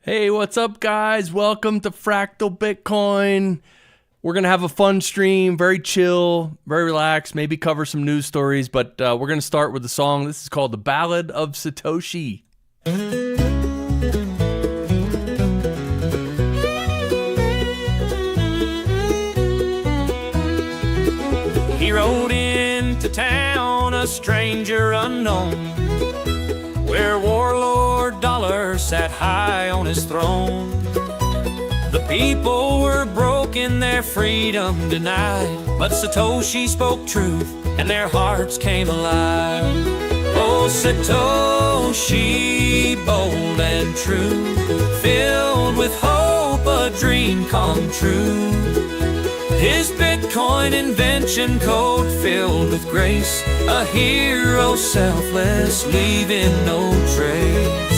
Hey, what's up, guys? Welcome to Fractal Bitcoin. We're going to have a fun stream, very chill, very relaxed, maybe cover some news stories, but we're going to start with the song. This is called The Ballad of Satoshi. He rode into town, a stranger unknown, where warlord Dollar sat high on his throne. The people were broken, their freedom denied, but Satoshi spoke truth, and their hearts came alive. Oh, Satoshi, bold and true, filled with hope, a dream come true. His Bitcoin invention code filled with grace, a hero selfless, leaving no trace.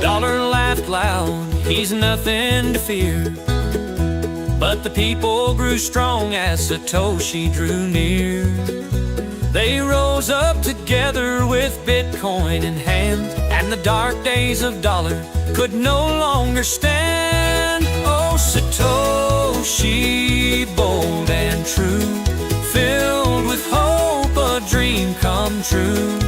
Dollar laughed loud, he's nothing to fear, but the people grew strong as Satoshi drew near. They rose up together with Bitcoin in hand, and the dark days of Dollar could no longer stand. Oh, Satoshi, bold and true, filled with hope, a dream come true.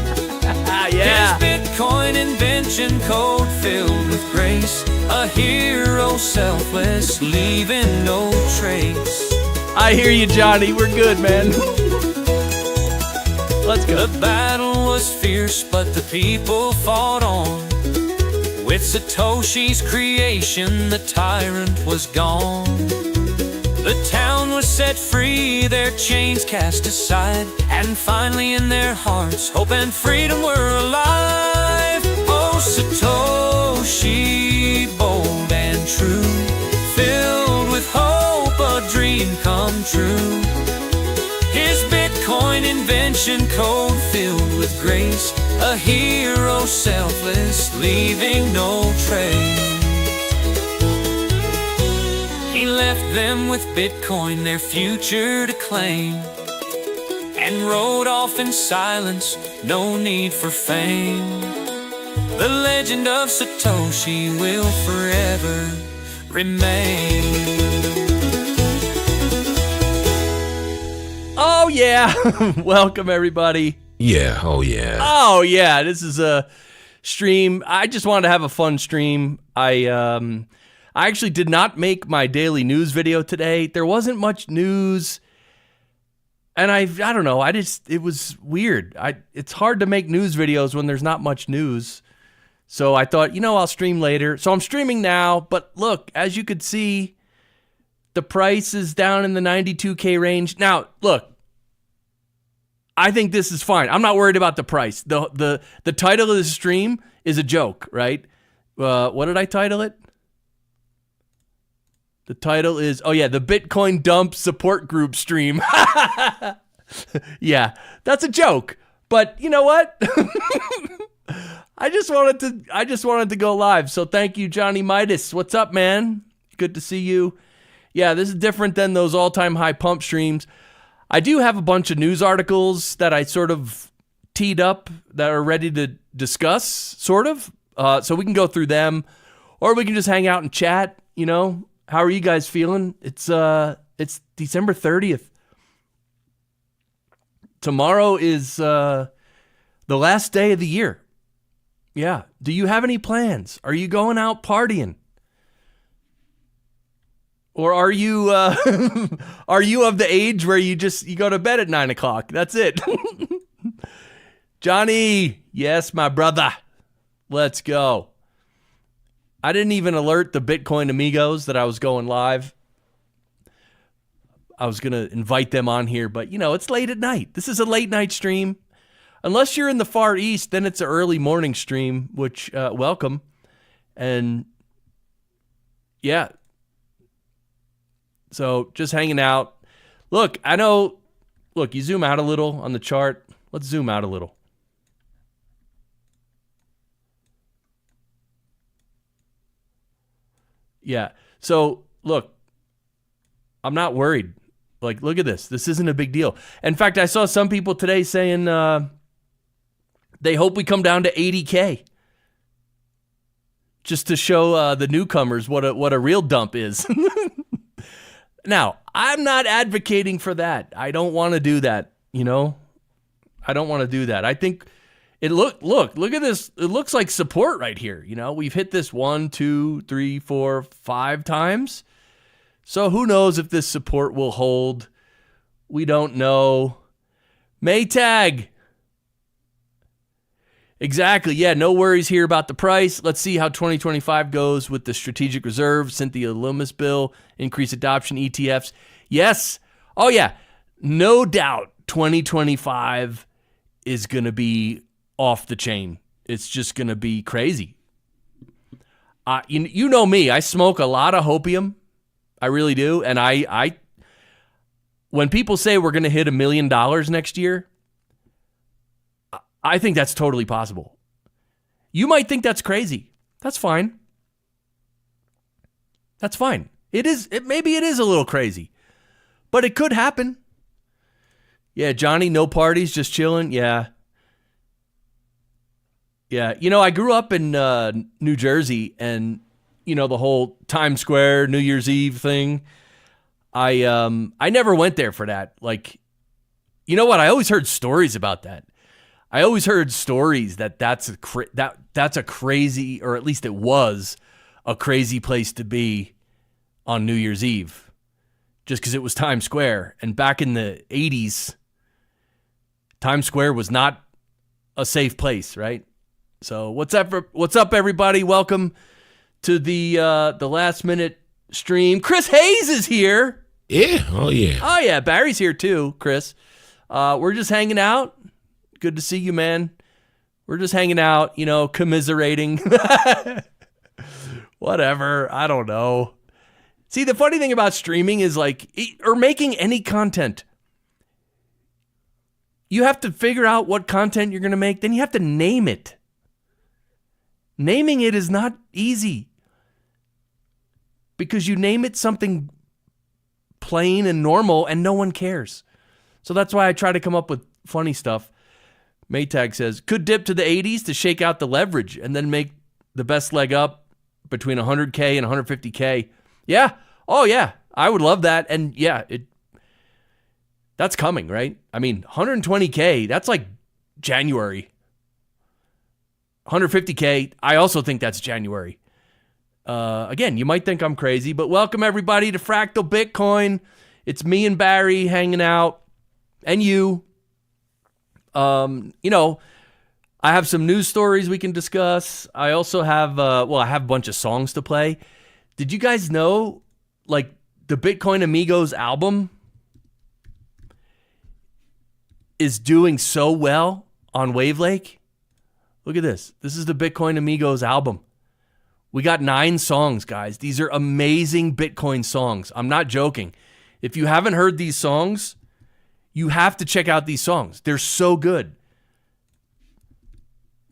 Yeah. His Bitcoin invention code filled with grace, a hero selfless, leaving no trace. I hear you, Johnny. We're good, man. Let's go. The battle was fierce, but the people fought on. With Satoshi's creation, the tyrant was gone. The town was set free, their chains cast aside, and finally in their hearts, hope and freedom were alive. Oh, Satoshi, bold and true, filled with hope, a dream come true. His Bitcoin invention code filled with grace, a hero selfless, leaving no trace. He left them with Bitcoin, their future to claim, and rode off in silence, no need for fame. The legend of Satoshi will forever remain. Oh, yeah. Welcome, everybody. Yeah, oh yeah. Oh, yeah. This is a stream. I just wanted to have a fun stream. I actually did not make my daily news video today. There wasn't much news. And I don't know. It was weird. It's hard to make news videos when there's not much news. So I thought, I'll stream later. So I'm streaming now. But look, as you could see, the price is down in the 92K range. Now, look, I think this is fine. I'm not worried about the price. The title of the stream is a joke, right? What did I title it? The title is, the Bitcoin Dump Support Group stream. Yeah, that's a joke. But you know what? I just wanted to go live. So thank you, Johnny Midas. What's up, man? Good to see you. Yeah, this is different than those all-time high pump streams. I do have a bunch of news articles that I sort of teed up that are ready to discuss, sort of. So we can go through them, or we can just hang out and chat. How are you guys feeling? It's December 30th. Tomorrow is the last day of the year. Yeah. Do you have any plans? Are you going out partying? Or are you of the age where you go to bed at 9 o'clock? That's it. Johnny, yes, my brother. Let's go. I didn't even alert the Bitcoin amigos that I was going live. I was going to invite them on here, but it's late at night. This is a late night stream. Unless you're in the Far East, then it's an early morning stream, which welcome. And yeah. So just hanging out. Look, you zoom out a little on the chart. Let's zoom out a little. Yeah. So look, I'm not worried. Look at this. This isn't a big deal. In fact, I saw some people today saying They hope we come down to 80K. Just to show the newcomers what a real dump is. Now, I'm not advocating for that. I don't want to do that, you know? I don't want to do that. I think look at this. It looks like support right here. You know, we've hit this 1, 2, 3, 4, 5 times. So who knows if this support will hold? We don't know. Maytag. Exactly. Yeah, no worries here about the price. Let's see how 2025 goes with the strategic reserve, Cynthia Loomis bill, increased adoption, ETFs. Yes. Oh, yeah. No doubt 2025 is going to be off the chain. It's just going to be crazy. You know me. I smoke a lot of hopium. I really do. And I when people say we're going to hit $1 million next year, I think that's totally possible. You might think that's crazy. That's fine. That's fine. Maybe it is a little crazy, but it could happen. Yeah, Johnny, no parties, just chilling. Yeah. Yeah. You know, I grew up in New Jersey, and you know the whole Times Square New Year's Eve thing. I never went there for that. Like, you know what? I always heard stories about that. I always heard stories that's a crazy, or at least it was a crazy place to be on New Year's Eve, just because it was Times Square. And back in the 80s, Times Square was not a safe place, right? So what's up, everybody? Welcome to the last minute stream. Chris Hayes is here. Yeah. Oh yeah. Oh yeah. Barry's here too. Chris. We're just hanging out. Good to see you, man. We're just hanging out, you know, commiserating. Whatever. I don't know. See, the funny thing about streaming is or making any content, you have to figure out what content you're going to make. Then you have to name it. Naming it is not easy because you name it something plain and normal and no one cares. So that's why I try to come up with funny stuff. Maytag says, could dip to the 80s to shake out the leverage and then make the best leg up between 100K and 150K. Yeah. Oh, yeah. I would love that. And yeah, that's coming, right? I mean, 120K, that's like January. 150K, I also think that's January. Again, you might think I'm crazy, but welcome everybody to Fractal Bitcoin. It's me and Barry hanging out, and you. You know, I have some news stories we can discuss. I also have, I have a bunch of songs to play. Did you guys know, like, the Bitcoin Amigos album is doing so well on Wavelake? Look at this. This is the Bitcoin Amigos album. We got 9 songs, guys. These are amazing Bitcoin songs. I'm not joking. If you haven't heard these songs, you have to check out these songs. They're so good.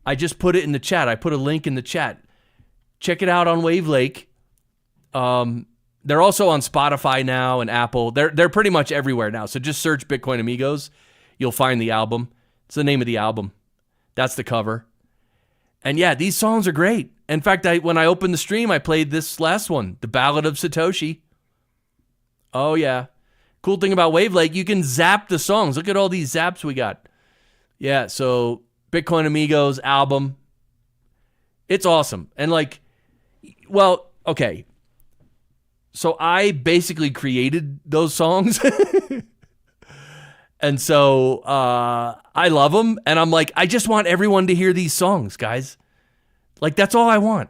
I just put it in the chat. I put a link in the chat. Check it out on Wavelake. They're also on Spotify now and Apple. They're pretty much everywhere now. So just search Bitcoin Amigos. You'll find the album. It's the name of the album. That's the cover. And yeah, these songs are great. In fact, when I opened the stream, I played this last one, The Ballad of Satoshi. Oh, yeah. Cool thing about Wavelake, you can zap the songs. Look at all these zaps we got. Yeah, so Bitcoin Amigos album. It's awesome. And okay. So I basically created those songs. And so I love them. And I'm like, I just want everyone to hear these songs, guys. Like, that's all I want.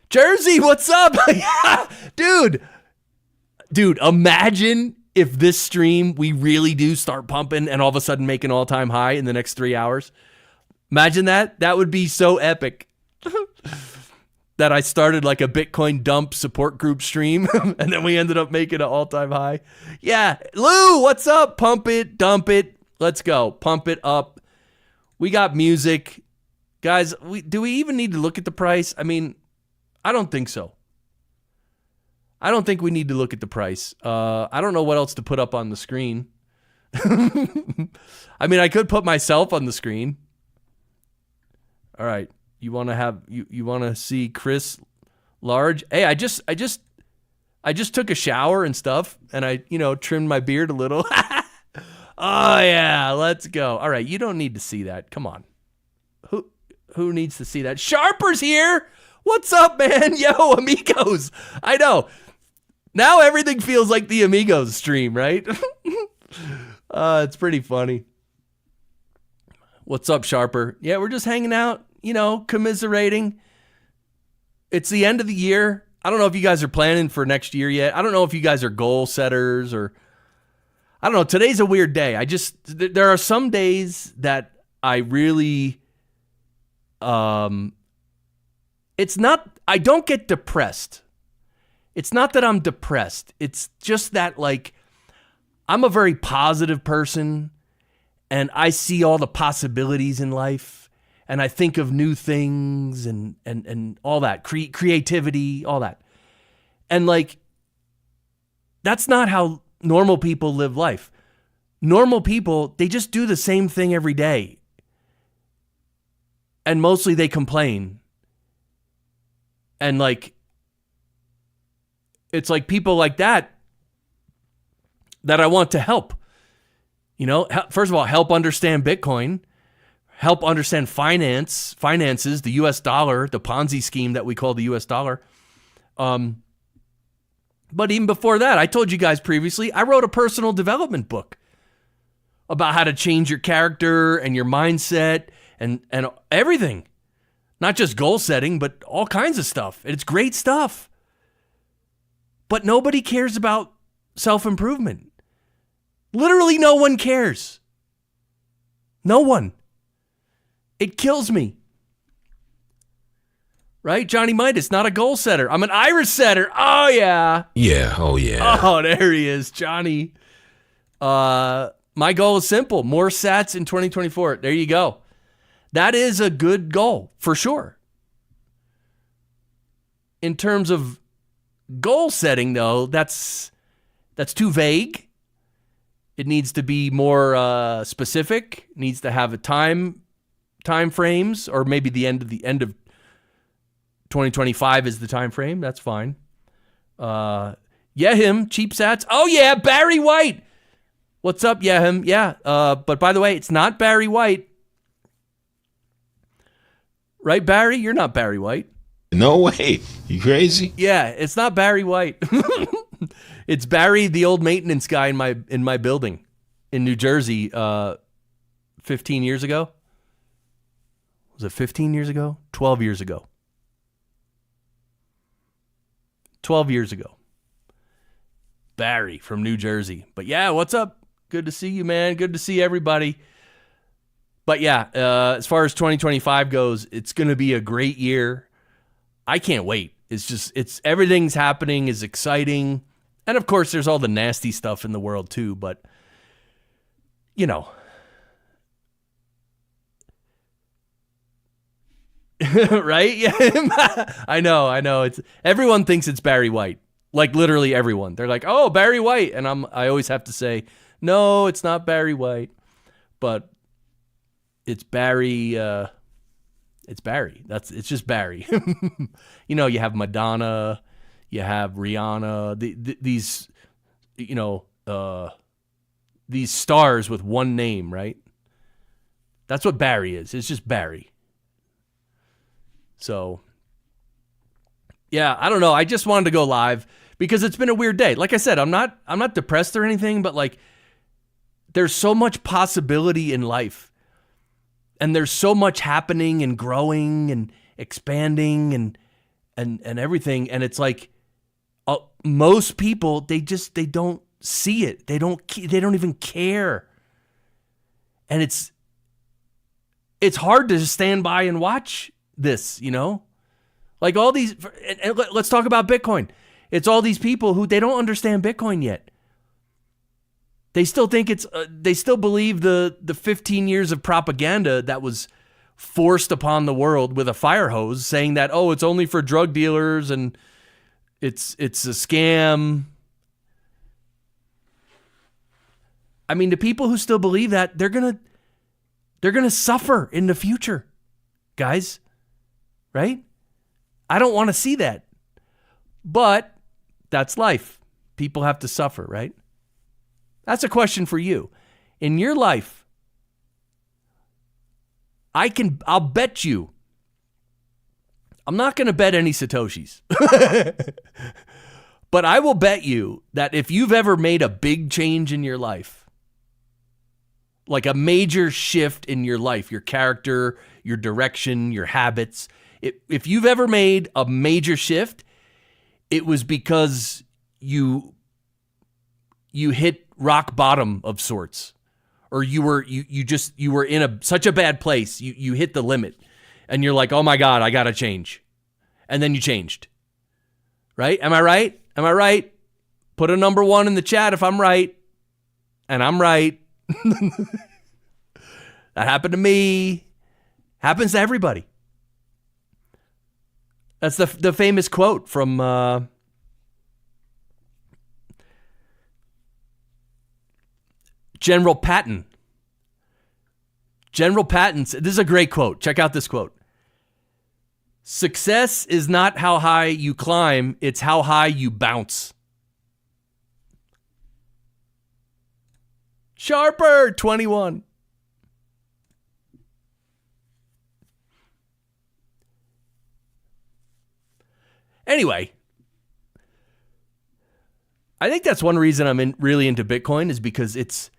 Jersey, what's up? Dude, imagine if this stream, we really do start pumping and all of a sudden make an all-time high in the next 3 hours. Imagine that. That would be so epic. That I started like a Bitcoin dump support group stream and then we ended up making an all-time high. Yeah. Lou, what's up? Pump it, dump it. Let's go. Pump it up. We got music. Guys, do we even need to look at the price? I mean, I don't think so. I don't think we need to look at the price. I don't know what else to put up on the screen. I mean, I could put myself on the screen. All right. You want to have you want to see Chris large? Hey, I just took a shower and stuff, and I trimmed my beard a little. Oh yeah, let's go. All right, you don't need to see that. Come on. Who needs to see that? Sharper's here. What's up, man? Yo, amigos. I know. Now everything feels like the Amigos stream, right? It's pretty funny. What's up, Sharper? Yeah, we're just hanging out, commiserating. It's the end of the year. I don't know if you guys are planning for next year yet. I don't know if you guys are goal setters or I don't know. Today's a weird day. There are some days that I really, it's not, I don't get depressed. It's not that I'm depressed. It's just that I'm a very positive person and I see all the possibilities in life and I think of new things and all that, creativity, all that. And that's not how normal people live life. Normal people, they just do the same thing every day. And mostly they complain. And it's people like that I want to help. First of all, help understand Bitcoin, help understand finances, the US dollar, the Ponzi scheme that we call the US dollar. But even before that, I told you guys previously, I wrote a personal development book about how to change your character and your mindset and everything. Not just goal setting, but all kinds of stuff. It's great stuff. But nobody cares about self-improvement. Literally no one cares. No one. It kills me. Right? Johnny Midas, not a goal setter. I'm an iris setter. Oh, yeah. Yeah. Oh, yeah. Oh, there he is, Johnny. My goal is simple. More sats in 2024. There you go. That is a good goal, for sure. In terms of goal setting, though, that's too vague. It needs to be more specific. It needs to have a time frames, or maybe the end of 2025 is the time frame. That's fine. Him, cheap sats. Oh yeah, Barry White. What's up, him? Yeah. But by the way, it's not Barry White. Right, Barry? You're not Barry White. No way. You crazy? Yeah, it's not Barry White. It's Barry, the old maintenance guy in my building in New Jersey 15 years ago. Was it 15 years ago? 12 years ago. 12 years ago. Barry from New Jersey. But yeah, what's up? Good to see you, man. Good to see everybody. But yeah, as far as 2025 goes, it's going to be a great year. I can't wait. It's everything's happening is exciting. And of course, there's all the nasty stuff in the world too, but right? Yeah. I know. Everyone thinks it's Barry White. Literally everyone. They're like, "Oh, Barry White." And I always have to say, "No, it's not Barry White." But it's Barry it's Barry. It's just Barry. You have Madonna, you have Rihanna, these stars with one name, right? That's what Barry is. It's just Barry. So, yeah, I don't know. I just wanted to go live because it's been a weird day. Like I said, I'm not depressed or anything, but there's so much possibility in life. And there's so much happening and growing and expanding and everything. And it's most people, they don't see it. They don't even care. And it's hard to stand by and watch this, all these, and let's talk about Bitcoin. It's all these people who they don't understand Bitcoin yet. They still think they still believe the 15 years of propaganda that was forced upon the world with a fire hose saying that, oh, it's only for drug dealers and it's a scam. I mean, the people who still believe that, they're going to suffer in the future. guys, right? I don't want to see that. But that's life. People have to suffer, right? That's a question for you. In your life, I'll bet you, I'm not going to bet any Satoshis, but I will bet you that if you've ever made a big change in your life, like a major shift in your life, your character, your direction, your habits, if you've ever made a major shift, it was because you hit rock bottom of sorts, or you were in such a bad place. You hit the limit and you're like, oh my God, I got to change. And then you changed, right? Am I right? Am I right? Put a number 1 in the chat if I'm right. And I'm right. That happened to me. Happens to everybody. That's the famous quote from General Patton. General Patton said, this is a great quote. Check out this quote. Success is not how high you climb, it's how high you bounce. Sharper 21. Anyway, I think that's one reason I'm really into Bitcoin is because it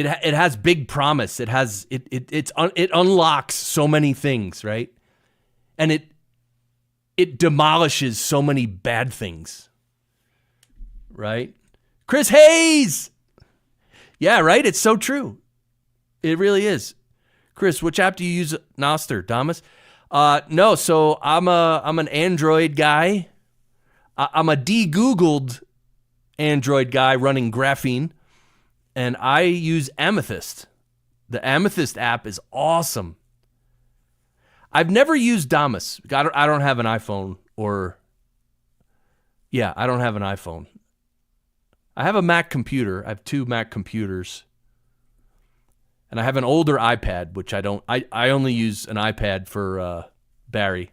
has big promise. It unlocks so many things, right? And it demolishes so many bad things, right? Chris Hayes. Yeah, right? It's so true. It really is. Chris, which app do you use? Nostr, Damas? No, so I'm an Android guy. I'm a de-Googled Android guy running Graphene, and I use Amethyst. The Amethyst app is awesome. I've never used Damas. I don't have an iPhone I don't have an iPhone. I have a Mac computer. I have 2 Mac computers. And I have an older iPad, which I only use an iPad for Barry.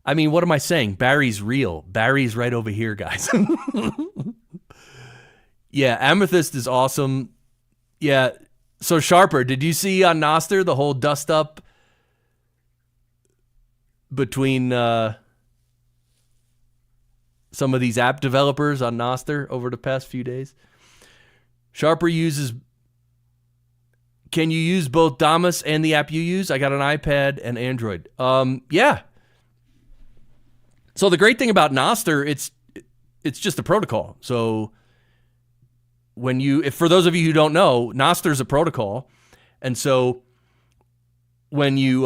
I mean, what am I saying? Barry's real. Barry's right over here, guys. Yeah, Amethyst is awesome. Yeah. So Sharper, did you see on Nostr the whole dust up between some of these app developers on Nostr over the past few days? Sharper can you use both Damas and the app you use? I got an iPad and Android. Yeah. So the great thing about Nostr, it's just a protocol. So for those of you who don't know, Nostr is a protocol. And so when you,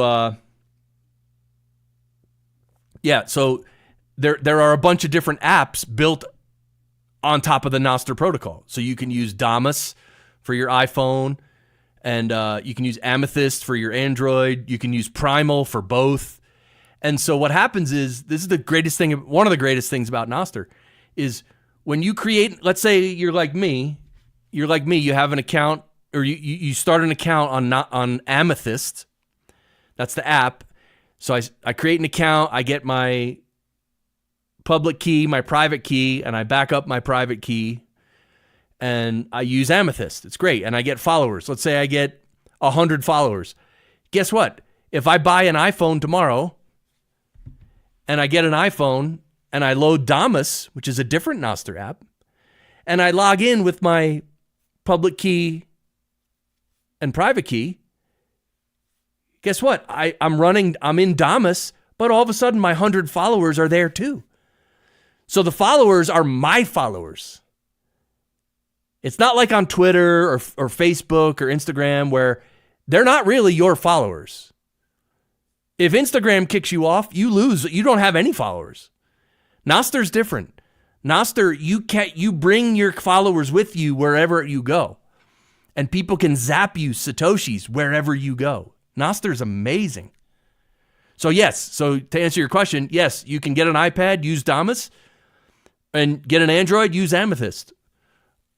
so there are a bunch of different apps built on top of the Nostr protocol. So you can use Damas for your iPhone, and you can use Amethyst for your Android. You can use Primal for both. And so what happens is, this is one of the greatest things about Nostr, is when you create, let's say you're like me, you have an account, or you start an account on Amethyst. That's the app. So I create an account, I get my public key, my private key, and I back up my private key, and I use Amethyst. It's great. And I get followers. Let's say I get 100 followers. Guess what? If I buy an iPhone tomorrow, and I get an iPhone, and I load Damas, which is a different Nostr app, and I log in with my public key and private key, guess what? I'm in Damas, but all of a sudden my 100 followers are there too. So the followers are my followers. It's not like on Twitter or Facebook or Instagram where they're not really your followers. If Instagram kicks you off, you lose. You don't have any followers. Nostr's different. Nostr, you bring your followers with you wherever you go. And people can zap you Satoshis wherever you go. Nostr's amazing. So to answer your question, yes, you can get an iPad, use Damas, and get an Android, use Amethyst.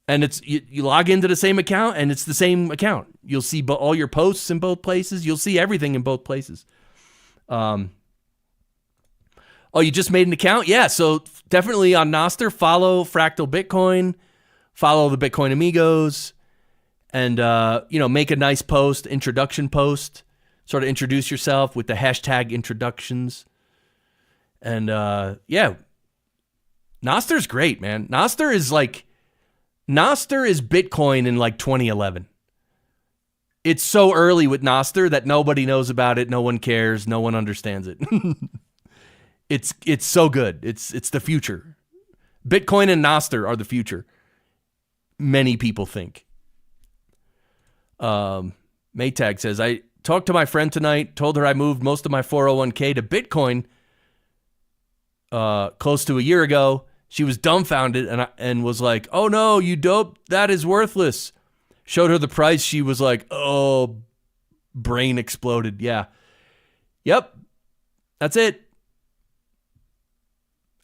And you log into the same account, and it's the same account. You'll see all your posts in both places. You'll see everything in both places. Oh, you just made an account? Yeah, so definitely on Nostr, follow Fractal Bitcoin, follow the Bitcoin Amigos, and make a nice post, introduction post. Sort of introduce yourself with the hashtag introductions. And Nostr's great, man. Nostr is Bitcoin in like 2011. It's so early with Nostr that nobody knows about it. No one cares. No one understands it. It's so good. It's the future. Bitcoin and Nostr are the future. Many people think. Maytag says, I talked to my friend tonight, told her I moved most of my 401k to Bitcoin close to a year ago. She was dumbfounded and was like, oh no, you dope, that is worthless. Showed her the price. She was like, oh, brain exploded. Yeah. Yep. That's it.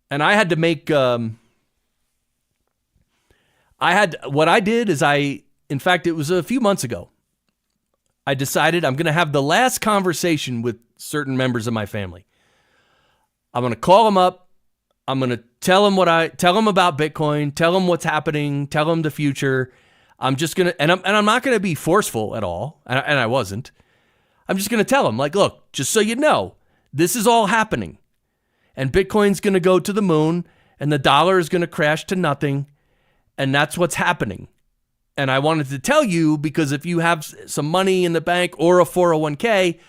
And I had to make, what I did is in fact, it was a few months ago. I decided I'm going to have the last conversation with certain members of my family. I'm going to call them up. I'm going to tell them about Bitcoin, tell them what's happening, tell them the future. I'm just going to, and I'm not going to be forceful at all. And I wasn't. I'm just going to tell them, like, look, just so you know, this is all happening. And Bitcoin's going to go to the moon and the dollar is going to crash to nothing. And that's what's happening. And I wanted to tell you because if you have some money in the bank or a 401k,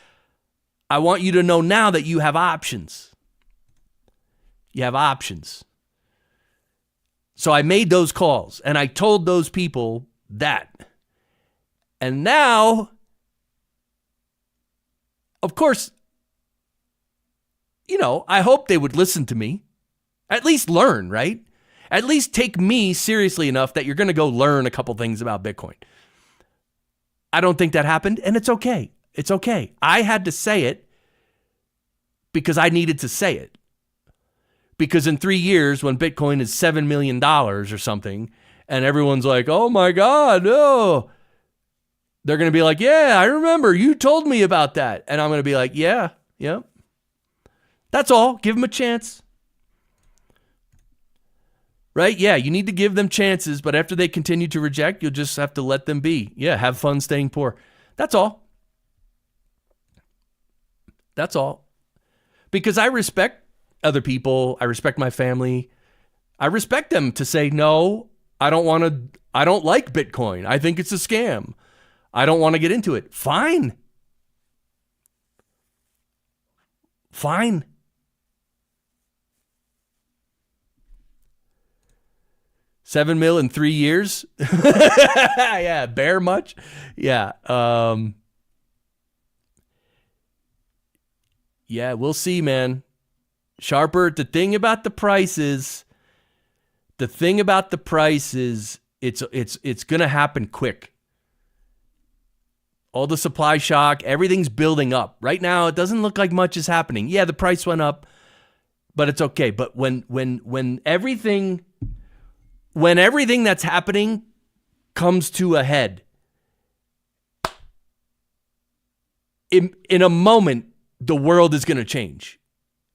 I want you to know now that you have options. You have options. So I made those calls and I told those people that. And now, of course, I hope they would listen to me. At least learn, right? At least take me seriously enough that you're going to go learn a couple things about Bitcoin. I don't think that happened, and it's okay. It's okay. I had to say it because I needed to say it. Because in 3 years, when Bitcoin is $7 million or something, and everyone's like, oh my God, no. They're going to be like, yeah, I remember. You told me about that. And I'm going to be like, yeah. That's all. Give them a chance. Right? Yeah, you need to give them chances, but after they continue to reject, you'll just have to let them be. Yeah, have fun staying poor. That's all. That's all. Because I respect other people. I respect my family. I respect them to say, no, I don't like Bitcoin. I think it's a scam. I don't want to get into it. Fine. Fine. $7 million in 3 years. Yeah. Bear much? Yeah. Yeah, we'll see, man. Sharper, the thing about the price is it's going to happen quick. All the supply shock, everything's building up. Right now, it doesn't look like much is happening. Yeah, the price went up, but it's okay. But when everything that's happening comes to a head, in a moment, the world is going to change.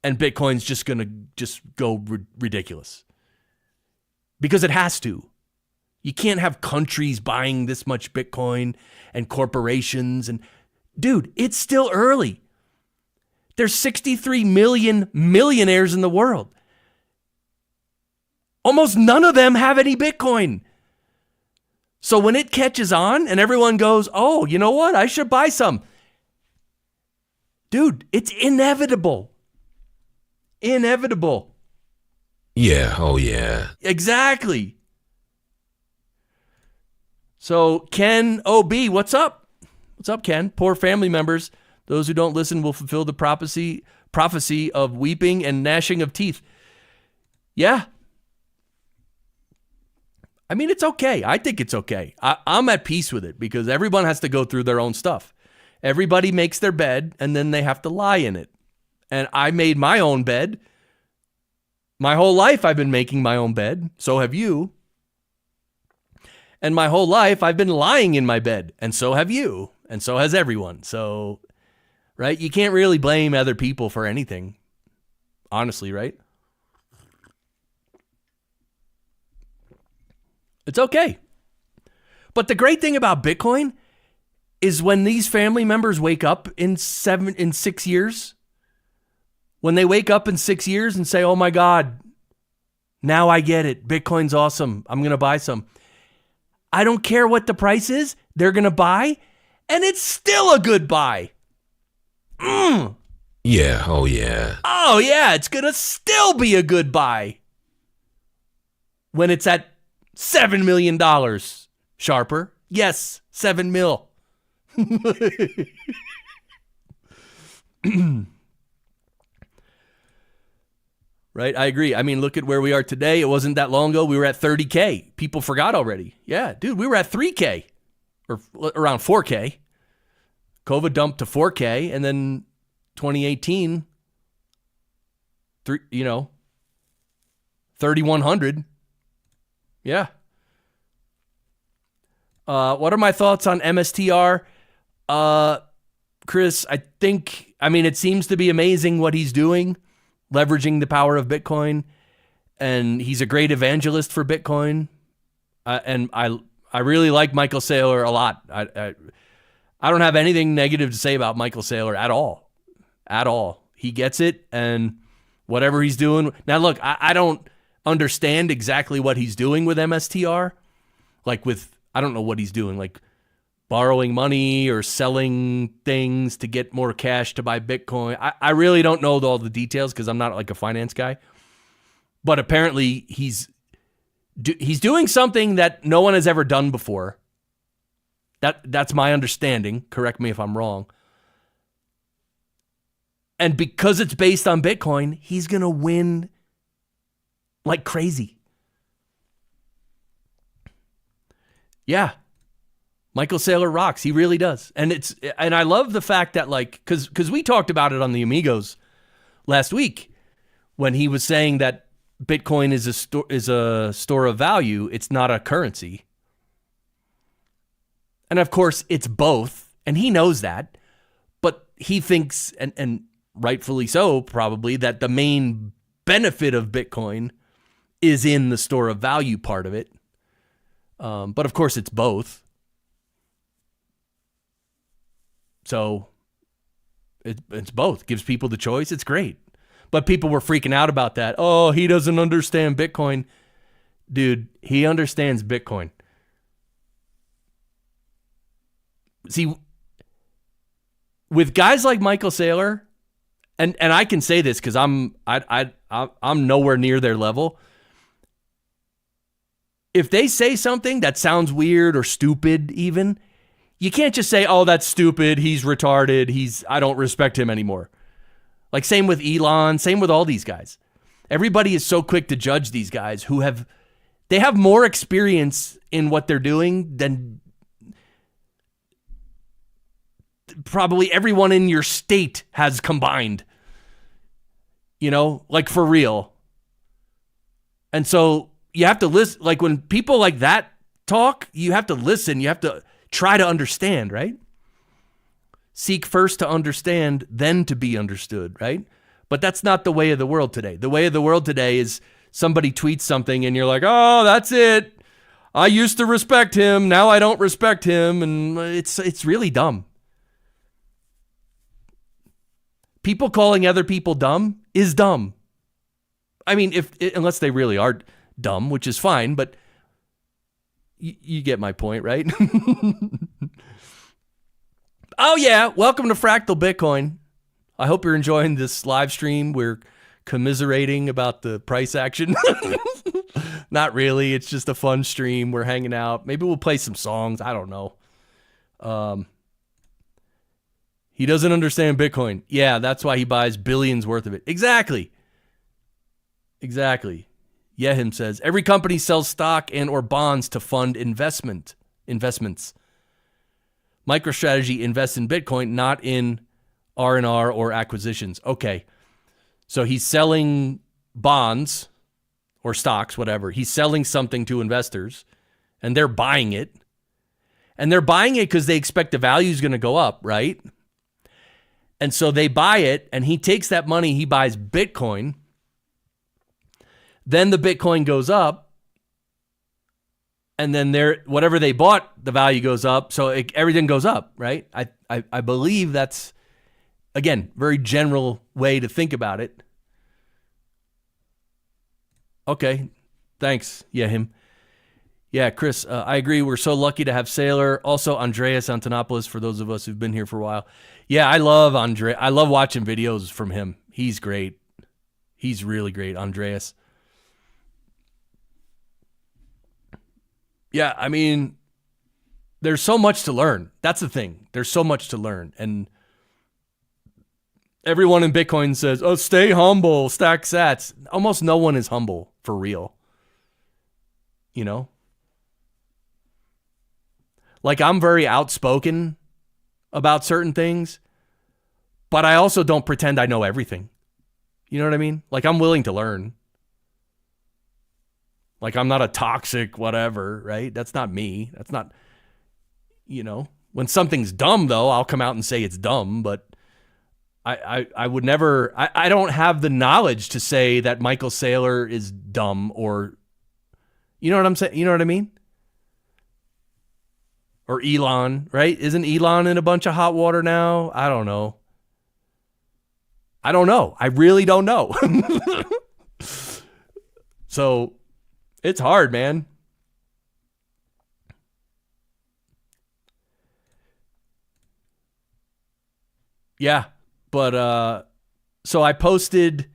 And Bitcoin's just going to go ridiculous. Because it has to. You can't have countries buying this much Bitcoin and corporations. And dude, it's still early. There's 63 million millionaires in the world. Almost none of them have any Bitcoin. So when it catches on and everyone goes, oh, you know what? I should buy some. Dude, it's inevitable. Inevitable. Yeah. Oh, yeah. Exactly. So Ken OB, what's up? What's up, Ken? Poor family members. Those who don't listen will fulfill the prophecy of weeping and gnashing of teeth. Yeah. I mean, it's okay. I think it's okay. I'm at peace with it because everyone has to go through their own stuff. Everybody makes their bed and then they have to lie in it. And I made my own bed. My whole life I've been making my own bed. So have you. And my whole life, I've been lying in my bed. And so have you. And so has everyone. So, right? You can't really blame other people for anything. Honestly, right? It's okay. But the great thing about Bitcoin is when these family members wake up in 6 years, when they wake up in 6 years and say, oh my God, now I get it. Bitcoin's awesome. I'm going to buy some. I don't care what the price is. They're going to buy, and it's still a good buy. Yeah, oh yeah. Oh yeah, it's going to still be a good buy when it's at $7 million. Sharper. Yes, 7 mil. Right? I agree. I mean, look at where we are today. It wasn't that long ago. We were at 30K. People forgot already. Yeah, dude, we were at 3K or around 4K. COVID dumped to 4K, and then 2018, 3,100. Yeah. What are my thoughts on MSTR? Chris, it seems to be amazing what he's doing, leveraging the power of Bitcoin, and he's a great evangelist for Bitcoin. And I really like Michael Saylor a lot. I don't have anything negative to say about Michael Saylor at all. At all. He gets it, and whatever he's doing. Now, look, I don't understand exactly what he's doing with MSTR. I don't know what he's doing, like borrowing money or selling things to get more cash to buy Bitcoin. I really don't know all the details because I'm not like a finance guy. But apparently he's doing something that no one has ever done before. That's my understanding. Correct me if I'm wrong. And because it's based on Bitcoin, he's going to win like crazy. Yeah. Michael Saylor rocks. He really does. And I love the fact that because we talked about it on the Amigos last week when he was saying that Bitcoin is a store of value. It's not a currency. And of course it's both. And he knows that, but he thinks, and rightfully so probably, that the main benefit of Bitcoin is in the store of value part of it. But of course it's both. So it's both. Gives people the choice. It's great. But people were freaking out about that. Oh, he doesn't understand Bitcoin. Dude, he understands Bitcoin. See, with guys like Michael Saylor, and I can say this because I'm nowhere near their level. If they say something that sounds weird or stupid even, you can't just say, oh, that's stupid, he's retarded, I don't respect him anymore. Like same with Elon, same with all these guys. Everybody is so quick to judge these guys who have more experience in what they're doing than probably everyone in your state has combined. Like for real. And so you have to listen. Like when people like that talk, you have to listen. You have to try to understand, right? Seek first to understand, then to be understood, right? But that's not the way of the world today. The way of the world today is somebody tweets something and you're like, oh, that's it. I used to respect him. Now I don't respect him. And it's really dumb. People calling other people dumb is dumb. I mean, unless they really are dumb, which is fine, but you get my point, right? Oh yeah, welcome to Fractal Bitcoin. I hope you're enjoying this live stream. We're commiserating about the price action. Not really, it's just a fun stream. We're hanging out. Maybe we'll play some songs. I don't know. He doesn't understand Bitcoin. Yeah, that's why he buys billions worth of it. Exactly. Yehim says, every company sells stock and or bonds to fund investments. MicroStrategy invests in Bitcoin, not in R&R or acquisitions. Okay. So he's selling bonds or stocks, whatever. He's selling something to investors, and they're buying it. And they're buying it because they expect the value is going to go up, right? And so they buy it, and he takes that money, he buys Bitcoin. Then the Bitcoin goes up, and then whatever they bought, the value goes up. So everything goes up, right? I believe that's, again, very general way to think about it. Okay, thanks. Yeah, him. Yeah, Chris, I agree. We're so lucky to have Sailor. Also, Andreas Antonopoulos, for those of us who've been here for a while. Yeah, I love Andre. I love watching videos from him. He's great. He's really great, Andreas. Yeah, I mean, there's so much to learn. That's the thing. There's so much to learn. And everyone in Bitcoin says, oh, stay humble, stack sats. Almost no one is humble for real. You know? Like, I'm very outspoken about certain things, but I also don't pretend I know everything. You know what I mean? Like, I'm willing to learn. Like, I'm not a toxic whatever, right? That's not me. That's not, you know. When something's dumb, though, I'll come out and say it's dumb, but I would never, I don't have the knowledge to say that Michael Saylor is dumb or, you know what I'm saying? You know what I mean? Or Elon, right? Isn't Elon in a bunch of hot water now? I don't know. I really don't know. So it's hard, man. Yeah. But so I posted,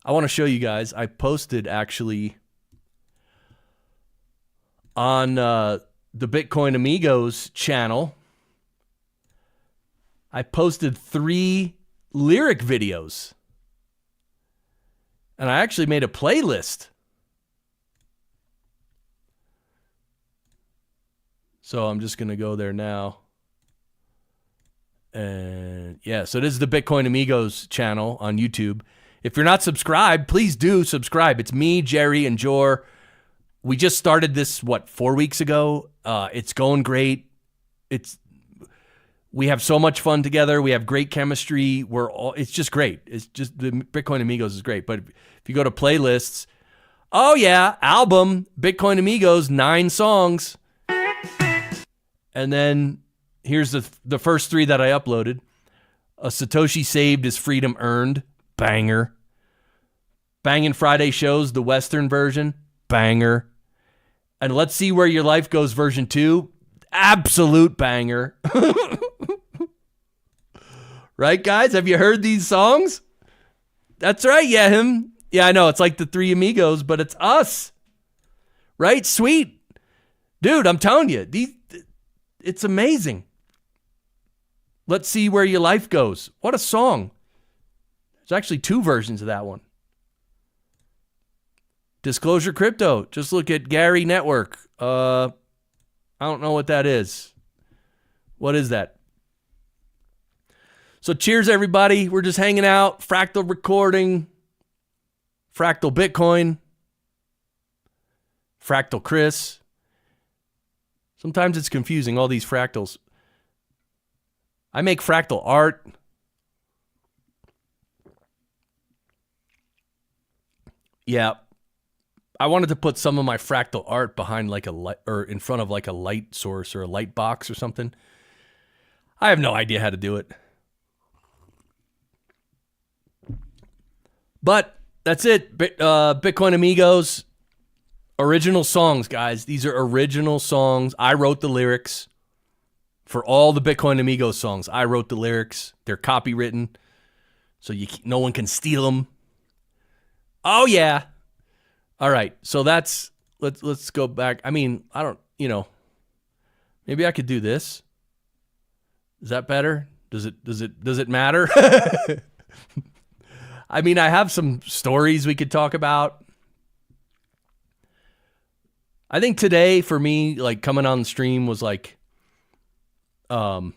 I want to show you guys. I posted actually on the Bitcoin Amigos channel. I posted 3 lyric videos. And I actually made a playlist. So I'm just going to go there now. And yeah, so this is the Bitcoin Amigos channel on YouTube. If you're not subscribed, please do subscribe. It's me, Jerry, and Jor. We just started this, 4 weeks ago? It's going great. We have so much fun together. We have great chemistry. It's just great. It's just, the Bitcoin Amigos is great. But if you go to playlists, oh yeah, album, Bitcoin Amigos, 9 songs. And then here's the first 3 that I uploaded. A Satoshi Saved is Freedom Earned, banger. Bangin' Friday Shows, the Western version, banger. And Let's See Where Your Life Goes version 2, absolute banger. Right, guys? Have you heard these songs? That's right, yeah, him. Yeah, I know, it's like the 3 Amigos, but it's us. Right? Sweet. Dude, I'm telling you, it's amazing. Let's See Where Your Life Goes. What a song. There's actually 2 versions of that one. Disclosure Crypto. Just look at Gary Network. I don't know what that is. What is that? So cheers, everybody. We're just hanging out. Fractal recording. Fractal Bitcoin. Fractal Chris. Sometimes it's confusing, all these fractals. I make fractal art. Yeah. I wanted to put some of my fractal art behind like a light, or in front of like a light source or a light box or something. I have no idea how to do it. But that's it. Bitcoin Amigos. Original songs, guys. These are original songs. I wrote the lyrics for all the Bitcoin Amigos songs. I wrote the lyrics. They're copywritten, so no one can steal them. Oh yeah. All right. So let's go back. I mean, I don't, maybe I could do this. Is that better? Does it matter? I mean, I have some stories we could talk about. I think today for me, like coming on the stream was like, more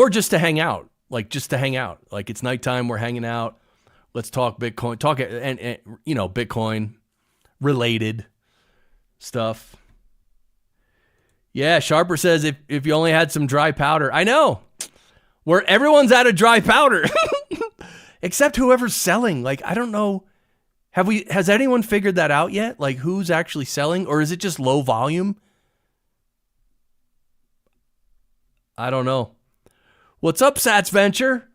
just to hang out, like it's nighttime. We're hanging out. Let's talk Bitcoin, and Bitcoin, related stuff. Yeah, Sharper says if you only had some dry powder. I know. Where everyone's out of dry powder. Except whoever's selling. Like, I don't know. Has anyone figured that out yet? Like, who's actually selling? Or is it just low volume? I don't know. What's up, Sats Venture?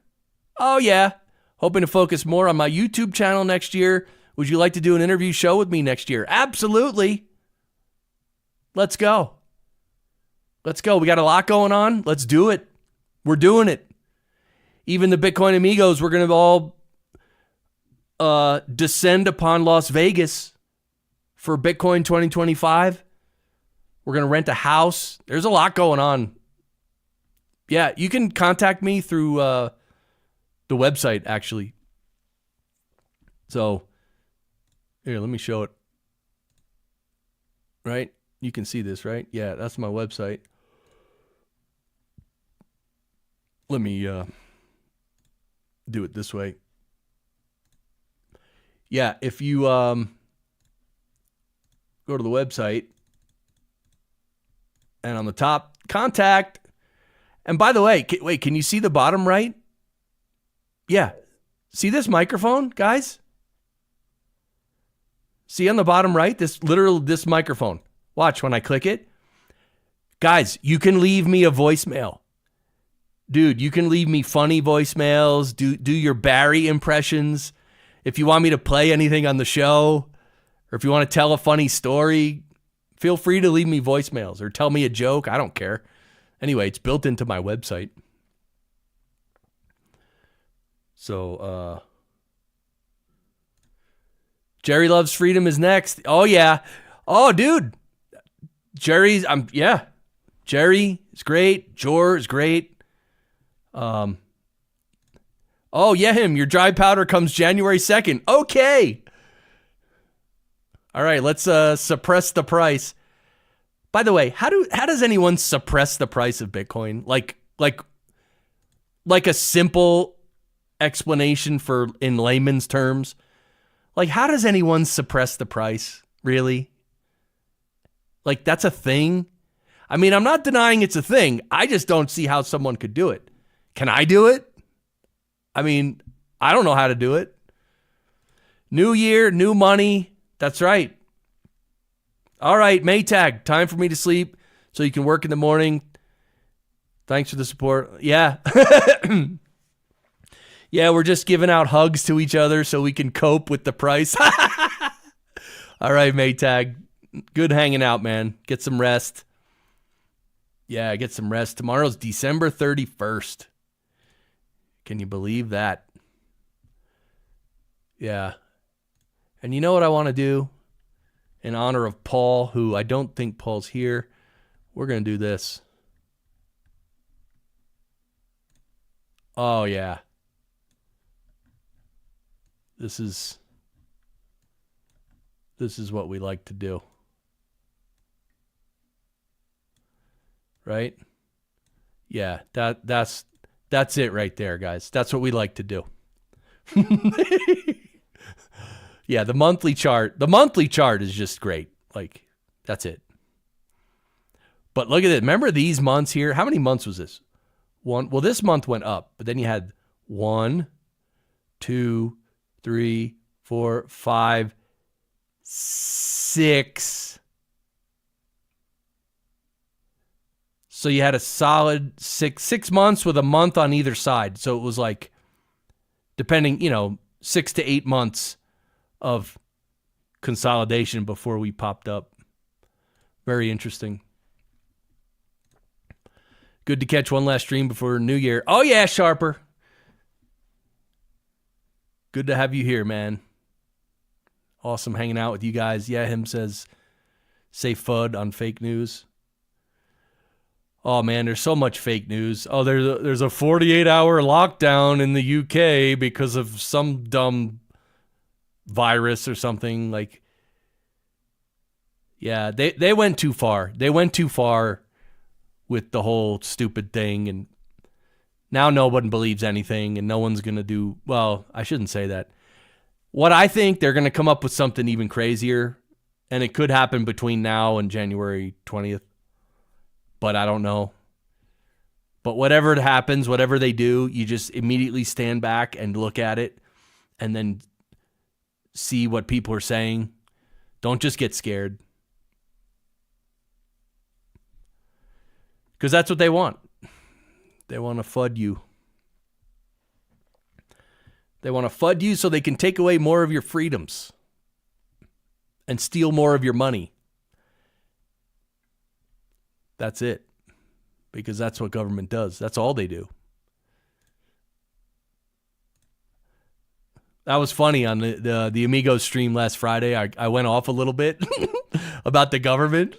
Oh, yeah. Hoping to focus more on my YouTube channel next year. Would you like to do an interview show with me next year? Absolutely. Let's go. Let's go. We got a lot going on. Let's do it. We're doing it. Even the Bitcoin amigos, we're going to all descend upon Las Vegas for Bitcoin 2025. We're going to rent a house. There's a lot going on. Yeah, you can contact me through the website, actually. So, here, let me show it. Right? You can see this, right? Yeah, that's my website. Let me do it this way. Yeah, if you go to the website and on the top, contact. And by the way, wait, can you see the bottom right? Yeah. See this microphone, guys? See on the bottom right, this microphone. Watch when I click it. Guys, you can leave me a voicemail. Dude, you can leave me funny voicemails. Do your Barry impressions. If you want me to play anything on the show, or if you want to tell a funny story, feel free to leave me voicemails or tell me a joke. I don't care. Anyway, it's built into my website. So, Jerry Loves Freedom is next. Oh, yeah. Oh, dude. Jerry is great. Jor is great. Oh, yeah, your dry powder comes January 2nd. Okay. All right, let's suppress the price. By the way, how does anyone suppress the price of Bitcoin? Like a simple explanation for in layman's terms. Like, how does anyone suppress the price? Really? Like, that's a thing? I mean, I'm not denying it's a thing. I just don't see how someone could do it. Can I do it? I mean, I don't know how to do it. New year, new money. That's right. All right, Maytag, time for me to sleep so you can work in the morning. Thanks for the support. Yeah. Yeah, we're just giving out hugs to each other so we can cope with the price. All right, Maytag. Good hanging out, man. Get some rest. Yeah, get some rest. Tomorrow's December 31st. Can you believe that? Yeah. And you know what I want to do? In honor of Paul, who I don't think Paul's here, we're going to do this. Oh, yeah. This is what we like to do. Right? Yeah, that's it right there, guys. That's what we like to do. Yeah, the monthly chart. The monthly chart is just great. Like, that's it. But look at it. Remember these months here? How many months was this? One. Well, this month went up, but then you had 1, 2, 3, 4, 5, 6. So you had a solid six months with a month on either side. So it was like, depending, 6 to 8 months of consolidation before we popped up. Very interesting. Good to catch one last stream before New Year. Oh, yeah, Sharper. Good to have you here, man. Awesome hanging out with you guys. Yeah, him says, say FUD on fake news. Oh, man, there's so much fake news. Oh, there's a 48-hour lockdown in the UK because of some dumb virus or something. Like, yeah, they went too far. They went too far with the whole stupid thing, and now no one believes anything, and no one's going to do, well, I shouldn't say that. What I think, they're going to come up with something even crazier, And it could happen between now and January 20th. But I don't know. But whatever happens, whatever they do, you just immediately stand back and look at it and then see what people are saying. Don't just get scared. Because that's what they want. They want to FUD you. They want to FUD you so they can take away more of your freedoms and steal more of your money. That's it. Because that's what government does. That's all they do. That was funny on the Amigos stream last Friday. I went off a little bit about the government.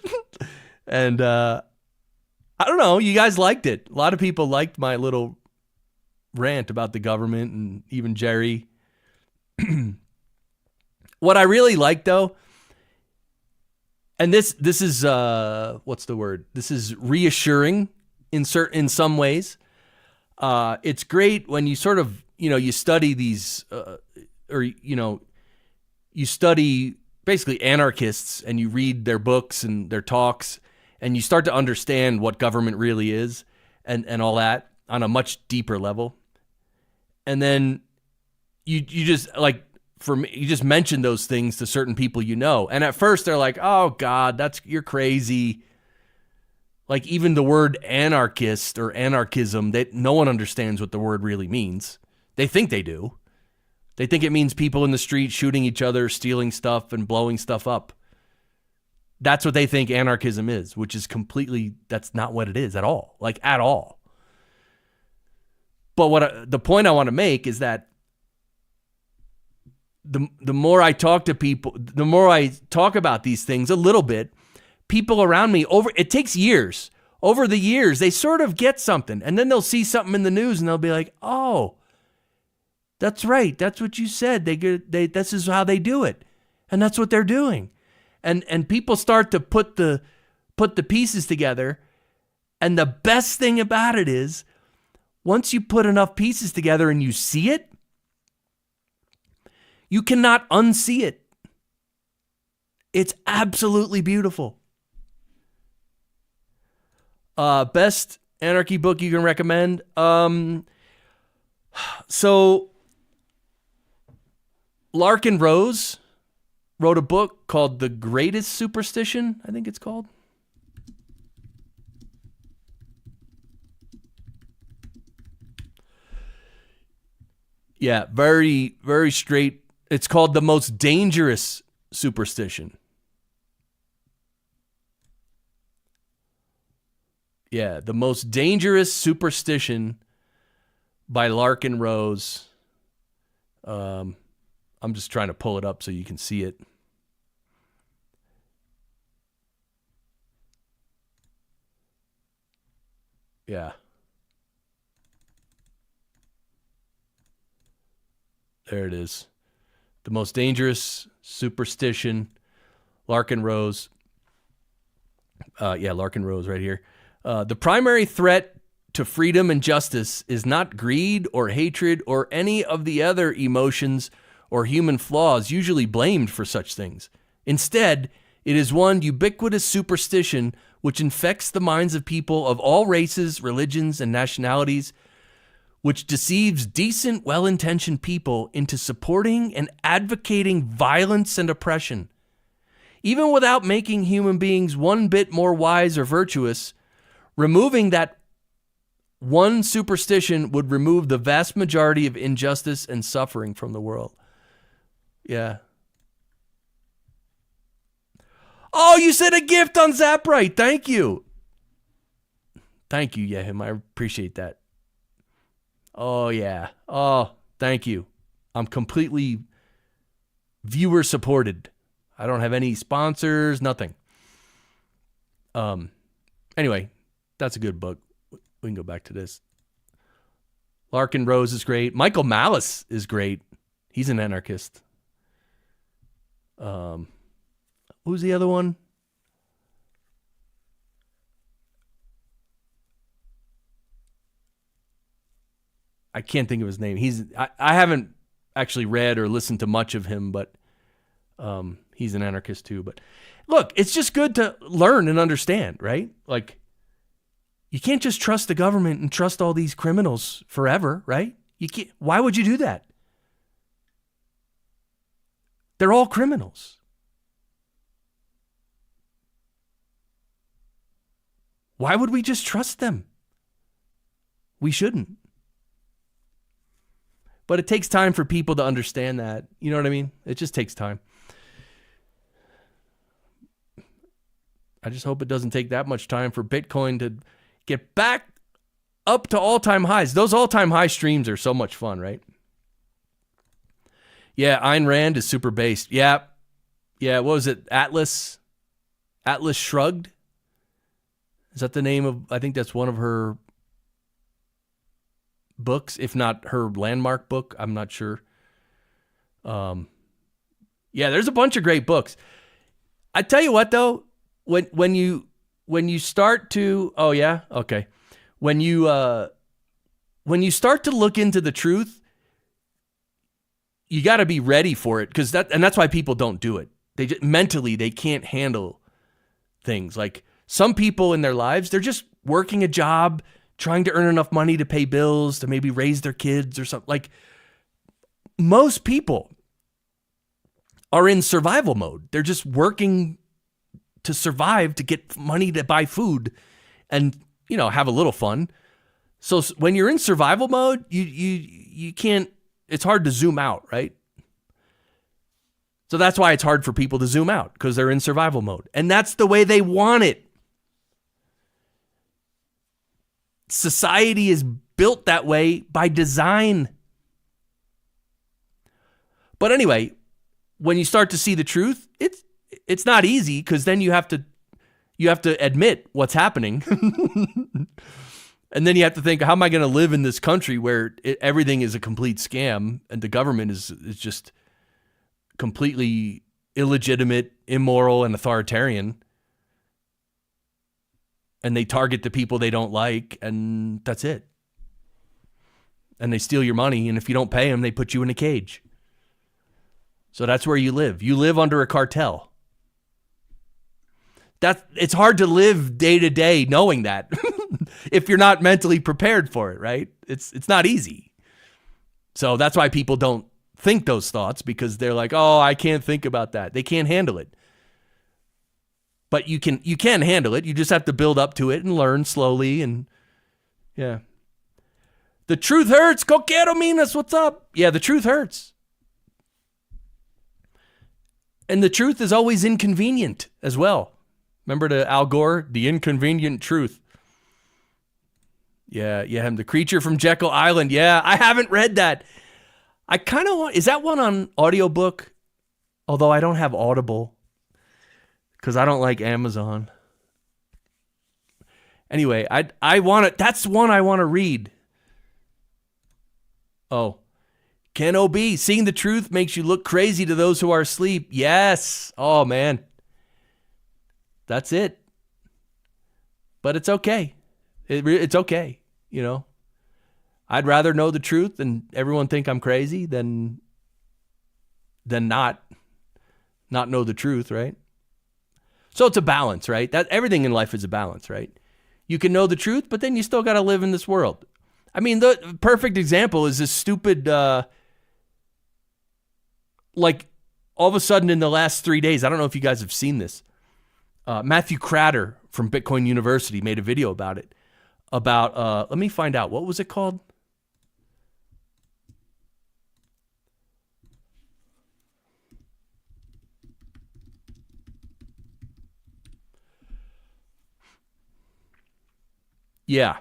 And I don't know. You guys liked it. A lot of people liked my little rant about the government, and even Jerry. What I really like, though, and this is what's the word? This is reassuring in some ways. It's great when you sort of, you study these you study basically anarchists, and you read their books and their talks, and you start to understand what government really is and all that on a much deeper level. And then you just, like, for me, you just mention those things to certain people and at first they're like, oh God, you're crazy. Like, even the word anarchist or anarchism, no one understands what the word really means. They think they do. They think it means people in the street shooting each other, stealing stuff, and blowing stuff up. That's what they think anarchism is, which is that's not what it is at all. Like, at all. But the point I want to make is that the more I talk to people, the more I talk about these things a little bit, people around me, it takes years. Over the years, they sort of get something, and then they'll see something in the news and they'll be like, oh, that's right. That's what you said. This is how they do it. And that's what they're doing. And people start to put the pieces together. And the best thing about it is, once you put enough pieces together and you see it, you cannot unsee it. It's absolutely beautiful. Best anarchy book you can recommend? So Larkin Rose wrote a book called The Greatest Superstition, I think it's called. Yeah, very, very straight. It's called The Most Dangerous Superstition. Yeah, The Most Dangerous Superstition by Larkin Rose. I'm just trying to pull it up so you can see it. Yeah. There it is. The Most Dangerous Superstition, Larkin Rose. Larkin Rose right here. The primary threat to freedom and justice is not greed or hatred or any of the other emotions or human flaws usually blamed for such things. Instead, it is one ubiquitous superstition which infects the minds of people of all races, religions, and nationalities, which deceives decent, well-intentioned people into supporting and advocating violence and oppression. Even without making human beings one bit more wise or virtuous, removing that one superstition would remove the vast majority of injustice and suffering from the world. Yeah. Oh, you said a gift on Zaprite. Thank you. Thank you, Yehim. I appreciate that. Oh, yeah. Oh, thank you. I'm completely viewer supported. I don't have any sponsors, nothing. Anyway, that's a good book. We can go back to this. Larkin Rose is great. Michael Malice is great. He's an anarchist. Who's the other one? I can't think of his name. I haven't actually read or listened to much of him, but He's an anarchist too. But look, it's just good to learn and understand, right? Like, you can't just trust the government and trust all these criminals forever, right? You can't. Why would you do that? They're all criminals. Why would we just trust them? We shouldn't. But it takes time for people to understand that. You know what I mean? It just takes time. I just hope it doesn't take that much time for Bitcoin to get back up to all-time highs. Those all-time high streams are so much fun, right? Yeah, Ayn Rand is super based. Yeah, what was it? Atlas Shrugged? Is that the name of, I think that's one of her books, if not her landmark book. I'm not sure. Yeah, there's a bunch of great books. I tell you what, though, when you start to, oh yeah, okay, when you start to look into the truth, you got to be ready for it, because that's why people don't do it. They just, mentally they can't handle things. Like, some people in their lives, they're just working a job, trying to earn enough money to pay bills, to maybe raise their kids or something. Like, most people are in survival mode. They're just working to survive, to get money to buy food and, have a little fun. So when you're in survival mode, you can't, it's hard to zoom out, right? So that's why it's hard for people to zoom out, because they're in survival mode. And that's the way they want it. Society is built that way by design. But anyway, when you start to see the truth, it's not easy, because then you have to admit what's happening. And then you have to think, how am I going to live in this country where everything is a complete scam and the government is just completely illegitimate, immoral, and authoritarian? And they target the people they don't like, and that's it. And they steal your money, and if you don't pay them, they put you in a cage. So that's where you live. You live under a cartel. It's hard to live day to day knowing that if you're not mentally prepared for it, right? It's not easy. So that's why people don't think those thoughts, because they're like, oh, I can't think about that. They can't handle it. But you can handle it. You just have to build up to it and learn slowly. And yeah. The truth hurts. Coquero Minas, what's up? Yeah, the truth hurts. And the truth is always inconvenient as well. Remember to Al Gore, The Inconvenient Truth. Yeah, him, The Creature from Jekyll Island. Yeah, I haven't read that. I kind of want, is that one on audiobook? Although I don't have Audible, because I don't like Amazon. Anyway, I want it. That's one I want to read. Oh, Ken O.B., seeing the truth makes you look crazy to those who are asleep. Yes. Oh, man. That's it. But it's okay. It's okay, I'd rather know the truth and everyone think I'm crazy than not know the truth, right? So it's a balance, right? That everything in life is a balance, right? You can know the truth, but then you still got to live in this world. I mean, the perfect example is this stupid, like, all of a sudden in the last 3 days, I don't know if you guys have seen this. Matthew Cratter from Bitcoin University made a video about it. Let me find out. What was it called? Yeah.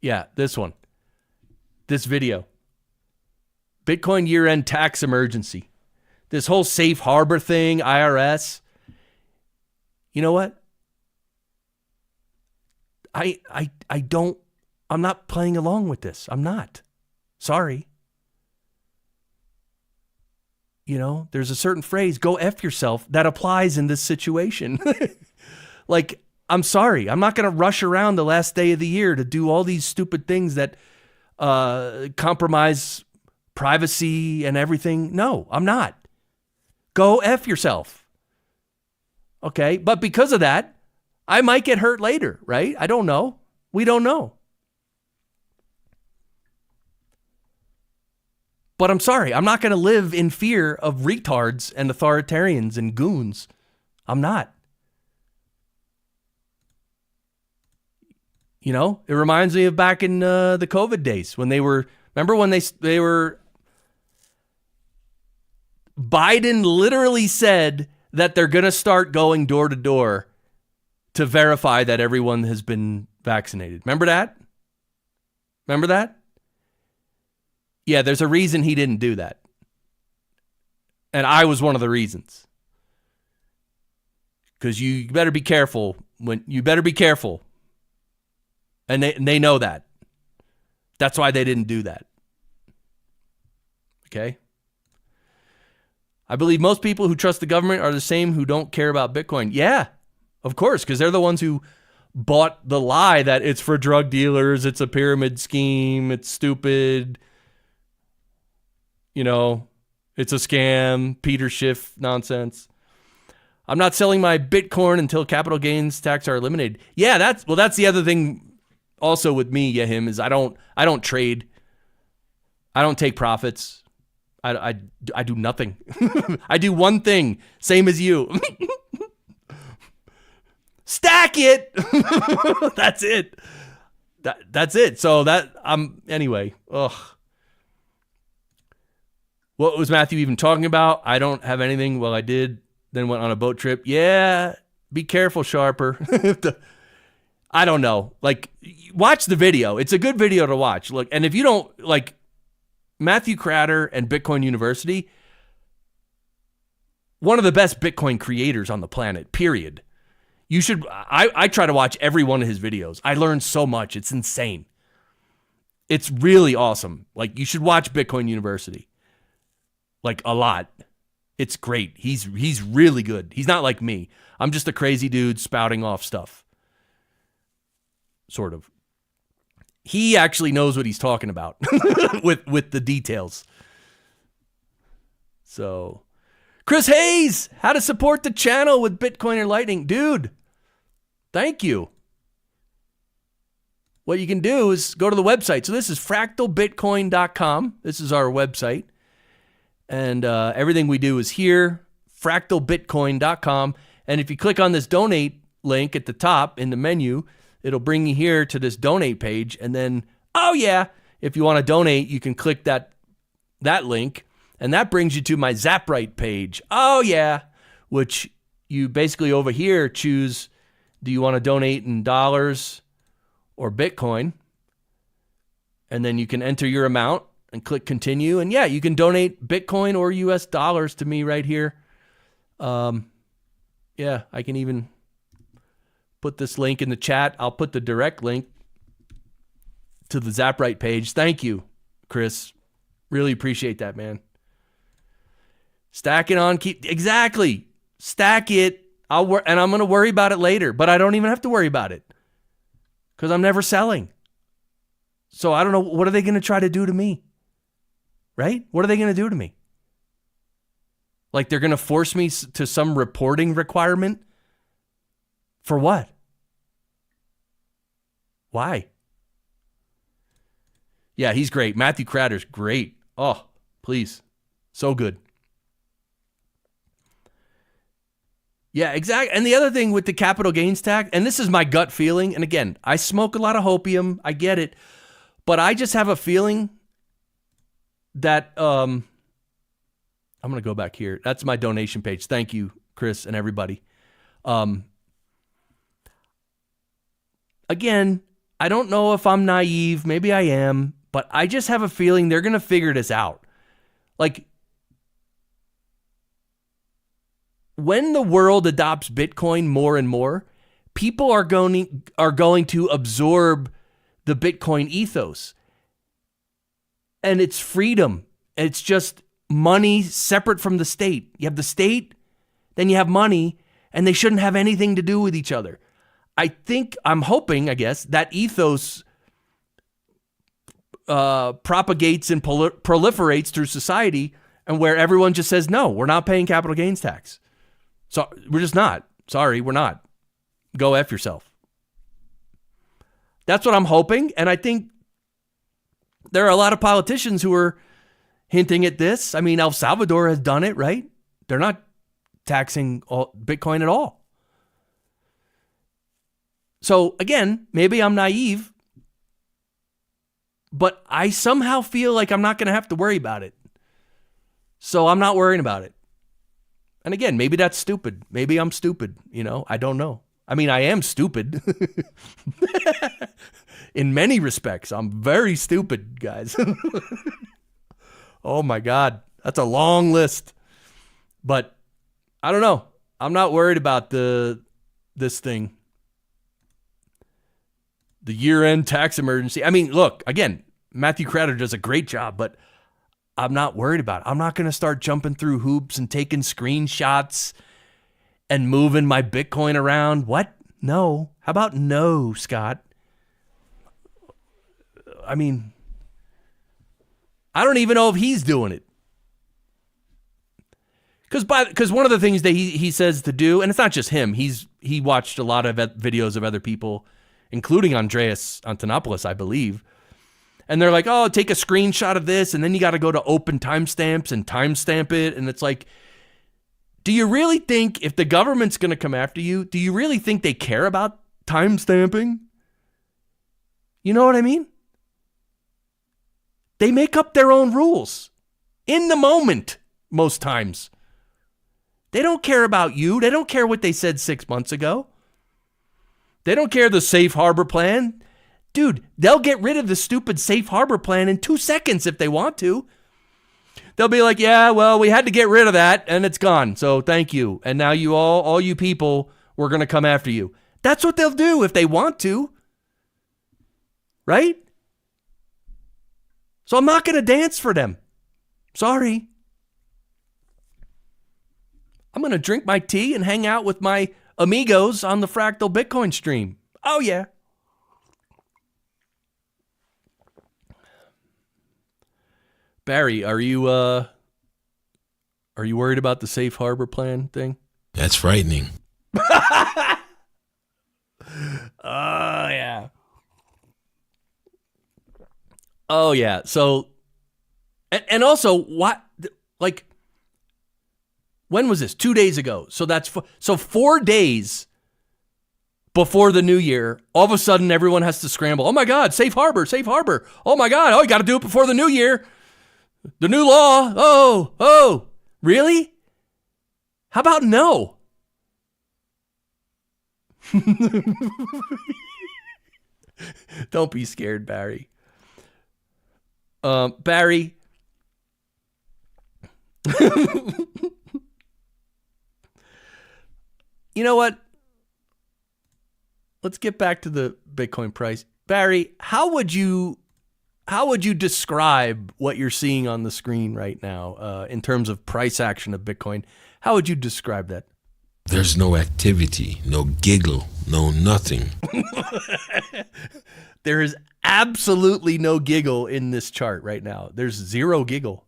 Yeah, this one. This video. Bitcoin year-end tax emergency. This whole safe harbor thing, IRS. You know what? I'm not playing along with this. I'm not. Sorry. There's a certain phrase, go F yourself, that applies in this situation. Like, I'm sorry. I'm not going to rush around the last day of the year to do all these stupid things that compromise privacy and everything. No, I'm not. Go F yourself. Okay? But because of that, I might get hurt later, right? I don't know. We don't know. But I'm sorry, I'm not going to live in fear of retards and authoritarians and goons. I'm not. You know, it reminds me of back in the COVID days when remember when they were, Biden literally said that they're going to start going door to door to verify that everyone has been vaccinated. Remember that? Remember that? Yeah, there's a reason he didn't do that. And I was one of the reasons. Because you better be careful. And they know that. That's why they didn't do that. Okay? I believe most people who trust the government are the same who don't care about Bitcoin. Yeah, of course, because they're the ones who bought the lie that it's for drug dealers, it's a pyramid scheme, it's stupid, you know, it's a scam, Peter Schiff nonsense. I'm not selling my Bitcoin until capital gains tax are eliminated. Yeah, that's the other thing also with me, Yahim, is I don't trade. I don't take profits. I do nothing. I do one thing, same as you. Stack it. That's it. That's it. So anyway. Ugh. What was Matthew even talking about? I don't have anything. Well, I did. Then went on a boat trip. Yeah. Be careful, Sharper. I don't know. Like, watch the video. It's a good video to watch. Look, and if you don't like Matthew Cratter and Bitcoin University, one of the best Bitcoin creators on the planet, period. You should, I try to watch every one of his videos. I learned so much. It's insane. It's really awesome. Like, you should watch Bitcoin University. Like, a lot. It's great. He's really good. He's not like me. I'm just a crazy dude spouting off stuff. Sort of. He actually knows what he's talking about with the details. So, Chris Hayes, how to support the channel with Bitcoin or Lightning. Dude, thank you. What you can do is go to the website. So this is fractalbitcoin.com. This is our website. And everything we do is here, fractalbitcoin.com. And if you click on this donate link at the top in the menu, it'll bring you here to this donate page. And then, oh yeah, if you want to donate, you can click that link. And that brings you to my Zaprite page. Oh yeah, which you basically over here choose, do you want to donate in dollars or Bitcoin? And then you can enter your amount and click continue. And yeah, you can donate Bitcoin or US dollars to me right here. Yeah, I can even put this link in the chat. I'll put the direct link to the Zaprite page. Thank you, Chris. Really appreciate that, man. Stack it on, exactly. Stack it. And I'm going to worry about it later, but I don't even have to worry about it because I'm never selling. So I don't know. What are they going to try to do to me? Right? What are they going to do to me? Like they're going to force me to some reporting requirement? For what? Why? Yeah, he's great. Matthew Cratter's great. Oh, please. So good. Yeah, exactly. And the other thing with the capital gains tax, and this is my gut feeling, and again, I smoke a lot of hopium. I get it. But I just have a feeling that I'm going to go back here. That's my donation page. Thank you, Chris, and everybody. Again, I don't know if I'm naive. Maybe I am. But I just have a feeling they're going to figure this out. Like, when the world adopts Bitcoin more and more, people are going to absorb the Bitcoin ethos. And it's freedom. It's just money separate from the state. You have the state, then you have money, and they shouldn't have anything to do with each other. I'm hoping, I guess, that ethos propagates and proliferates through society, and where everyone just says, no, we're not paying capital gains tax. So we're just not. Sorry, we're not. Go F yourself. That's what I'm hoping. And I think there are a lot of politicians who are hinting at this. I mean, El Salvador has done it, right? They're not taxing Bitcoin at all. So again, maybe I'm naive, but I somehow feel like I'm not going to have to worry about it. So I'm not worrying about it. And again, maybe that's stupid. Maybe I'm stupid. I don't know. I mean, I am stupid. In many respects, I'm very stupid, guys. Oh my God. That's a long list. But I don't know. I'm not worried about this thing. The year-end tax emergency. I mean, look, again, Matthew Crowder does a great job, but I'm not worried about it. I'm not going to start jumping through hoops and taking screenshots and moving my Bitcoin around. What? No. How about no, Scott? I mean, I don't even know if he's doing it. Because one of the things that he says to do, and it's not just him, he watched a lot of videos of other people, including Andreas Antonopoulos, I believe. And they're like, oh, take a screenshot of this, and then you got to go to open timestamps and timestamp it. And it's like, do you really think if the government's going to come after you, do you really think they care about timestamping? You know what I mean? They make up their own rules in the moment most times. They don't care about you. They don't care what they said 6 months ago. They don't care the safe harbor plan. Dude, they'll get rid of the stupid safe harbor plan in 2 seconds if they want to. They'll be like, yeah, well, we had to get rid of that and it's gone. So thank you. And now you all you people, we're going to come after you. That's what they'll do if they want to. Right? So I'm not going to dance for them. Sorry. I'm going to drink my tea and hang out with my amigos on the Fractal Bitcoin stream. Oh, yeah. Barry, are you worried about the safe harbor plan thing? That's frightening. Oh, yeah. Oh, yeah. So, and also, what, like, when was this? 2 days ago. So so 4 days before the new year, all of a sudden everyone has to scramble. Oh my God, safe harbor, safe harbor. Oh my God, you got to do it before the new year. The new law. Oh, really? How about no? Don't be scared, Barry. Barry. You know what? Let's get back to the Bitcoin price. Barry, how would you describe what you're seeing on the screen right now in terms of price action of Bitcoin? How would you describe that? There's no activity, no giggle, no nothing. There is absolutely no giggle in this chart right now. There's zero giggle.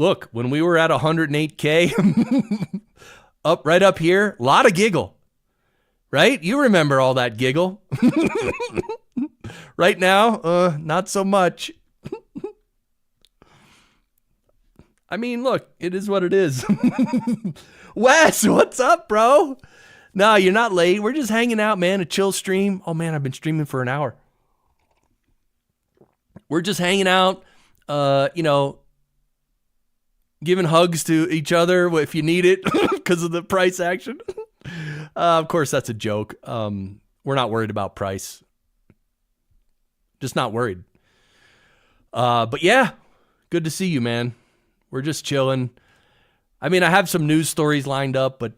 Look, when we were at 108K, right up here, a lot of giggle, right? You remember all that giggle. Right now, not so much. I mean, look, it is what it is. Wes, what's up, bro? No, you're not late. We're just hanging out, man. A chill stream. Oh, man, I've been streaming for an hour. We're just hanging out, giving hugs to each other if you need it because of the price action. Of course, that's a joke. We're not worried about price. Just not worried. But yeah, good to see you, man. We're just chilling. I mean, I have some news stories lined up, but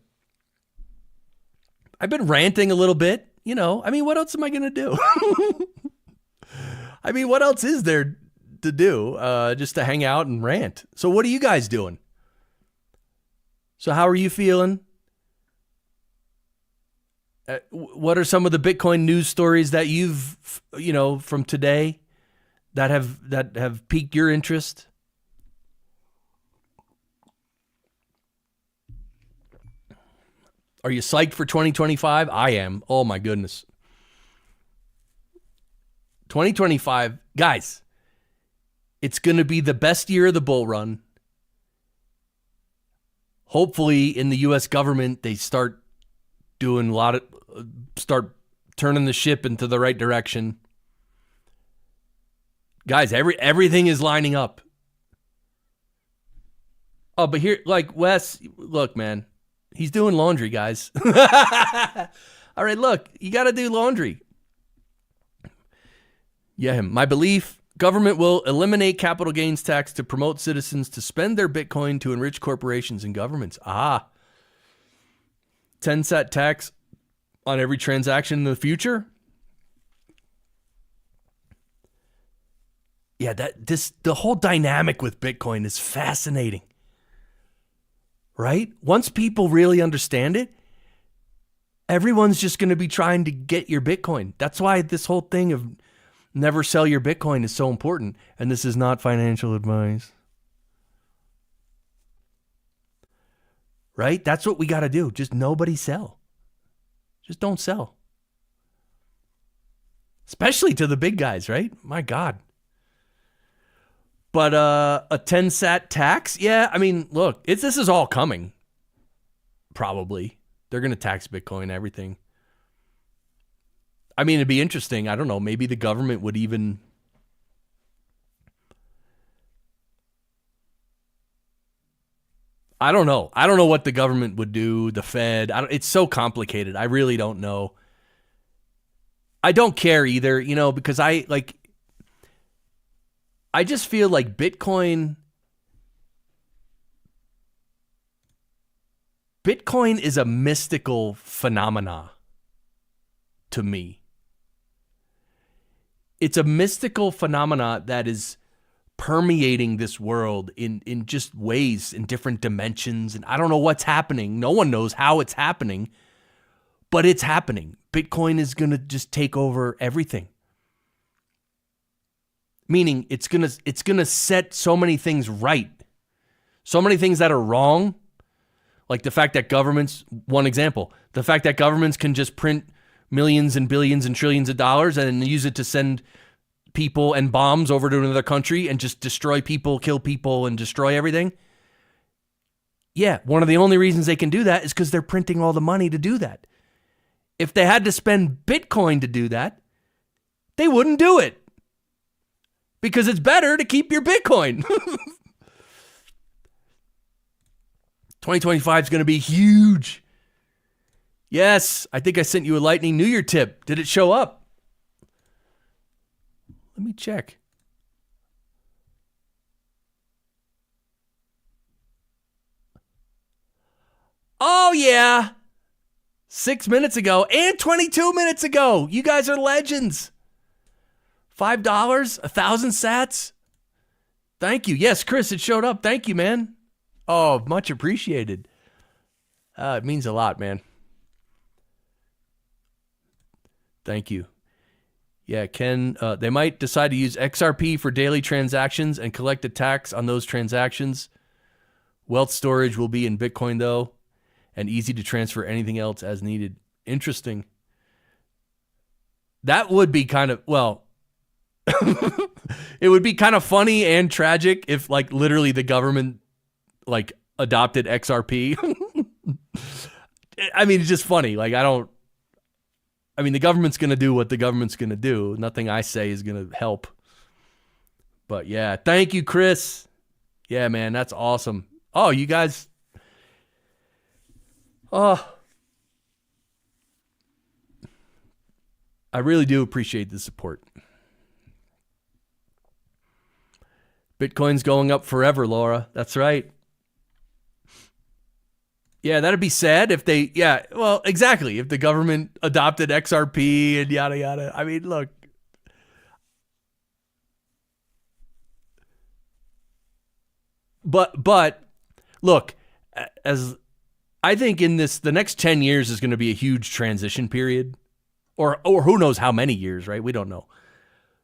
I've been ranting a little bit. I mean, what else am I going to do? I mean, what else is there to do just to hang out and rant? So what are you guys doing? So how are you feeling? What are some of the Bitcoin news stories that you've, from today that have piqued your interest? Are you psyched for 2025? I am. Oh my goodness. 2025, guys, it's going to be the best year of the bull run. Hopefully in the U.S. government, they start turning the ship into the right direction. Guys, everything is lining up. Oh, but here, like Wes, look, man, he's doing laundry, guys. All right, look, you got to do laundry. Yeah, my belief, government will eliminate capital gains tax to promote citizens to spend their Bitcoin to enrich corporations and governments. 10-cent tax on every transaction in the future. Yeah, the whole dynamic with Bitcoin is fascinating. Right? Once people really understand it, everyone's just going to be trying to get your Bitcoin. That's why this whole thing of never sell your Bitcoin is so important. And this is not financial advice. Right? That's what we got to do. Just nobody sell. Just don't sell. Especially to the big guys, right? My God. But a 10-sat tax? Yeah, I mean, look, this is all coming. Probably. They're going to tax Bitcoin, everything. I mean, it'd be interesting. I don't know. Maybe the government would even... I don't know. I don't know what the government would do, the Fed. It's so complicated. I really don't know. I don't care either, because I just feel like Bitcoin is a mystical phenomena to me. It's a mystical phenomena that is permeating this world in just ways, in different dimensions. And I don't know what's happening. No one knows how it's happening, but it's happening. Bitcoin is going to just take over everything. Meaning it's going to set so many things right. So many things that are wrong. Like the fact that governments, one example, the fact that governments can just print millions and billions and trillions of dollars and use it to send people and bombs over to another country and just destroy people, kill people, and destroy everything. Yeah, one of the only reasons they can do that is because they're printing all the money to do that. If they had to spend Bitcoin to do that, they wouldn't do it. Because it's better to keep your Bitcoin. 2025 is going to be huge. Yes, I think I sent you a Lightning New Year tip. Did it show up? Let me check. Oh, yeah. 6 minutes ago and 22 minutes ago. You guys are legends. $5, 1,000 sats. Thank you. Yes, Chris, it showed up. Thank you, man. Oh, much appreciated. It means a lot, man. Thank you. Yeah, Ken, they might decide to use XRP for daily transactions and collect a tax on those transactions. Wealth storage will be in Bitcoin, though, and easy to transfer anything else as needed. Interesting. That would be kind of, well, it would be kind of funny and tragic if, like, literally the government, like, adopted XRP. I mean, it's just funny. Like, the government's going to do what the government's going to do. Nothing I say is going to help. But yeah, thank you, Chris. Yeah, man, that's awesome. Oh, you guys. Oh, I really do appreciate the support. Bitcoin's going up forever, Laura. That's right. Yeah, that'd be sad if they, yeah, well, exactly. If the government adopted XRP and yada, yada. I mean, look. But look, as I think the next 10 years is going to be a huge transition period, or who knows how many years, right? We don't know.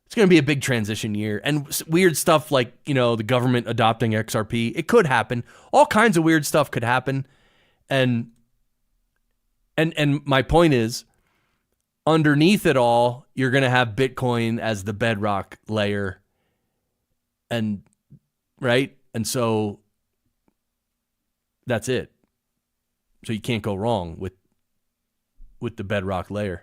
It's going to be a big transition year, and weird stuff like, the government adopting XRP, it could happen. All kinds of weird stuff could happen. And my point is, underneath it all, you're going to have Bitcoin as the bedrock layer. And right? And so that's it. So you can't go wrong with the bedrock layer.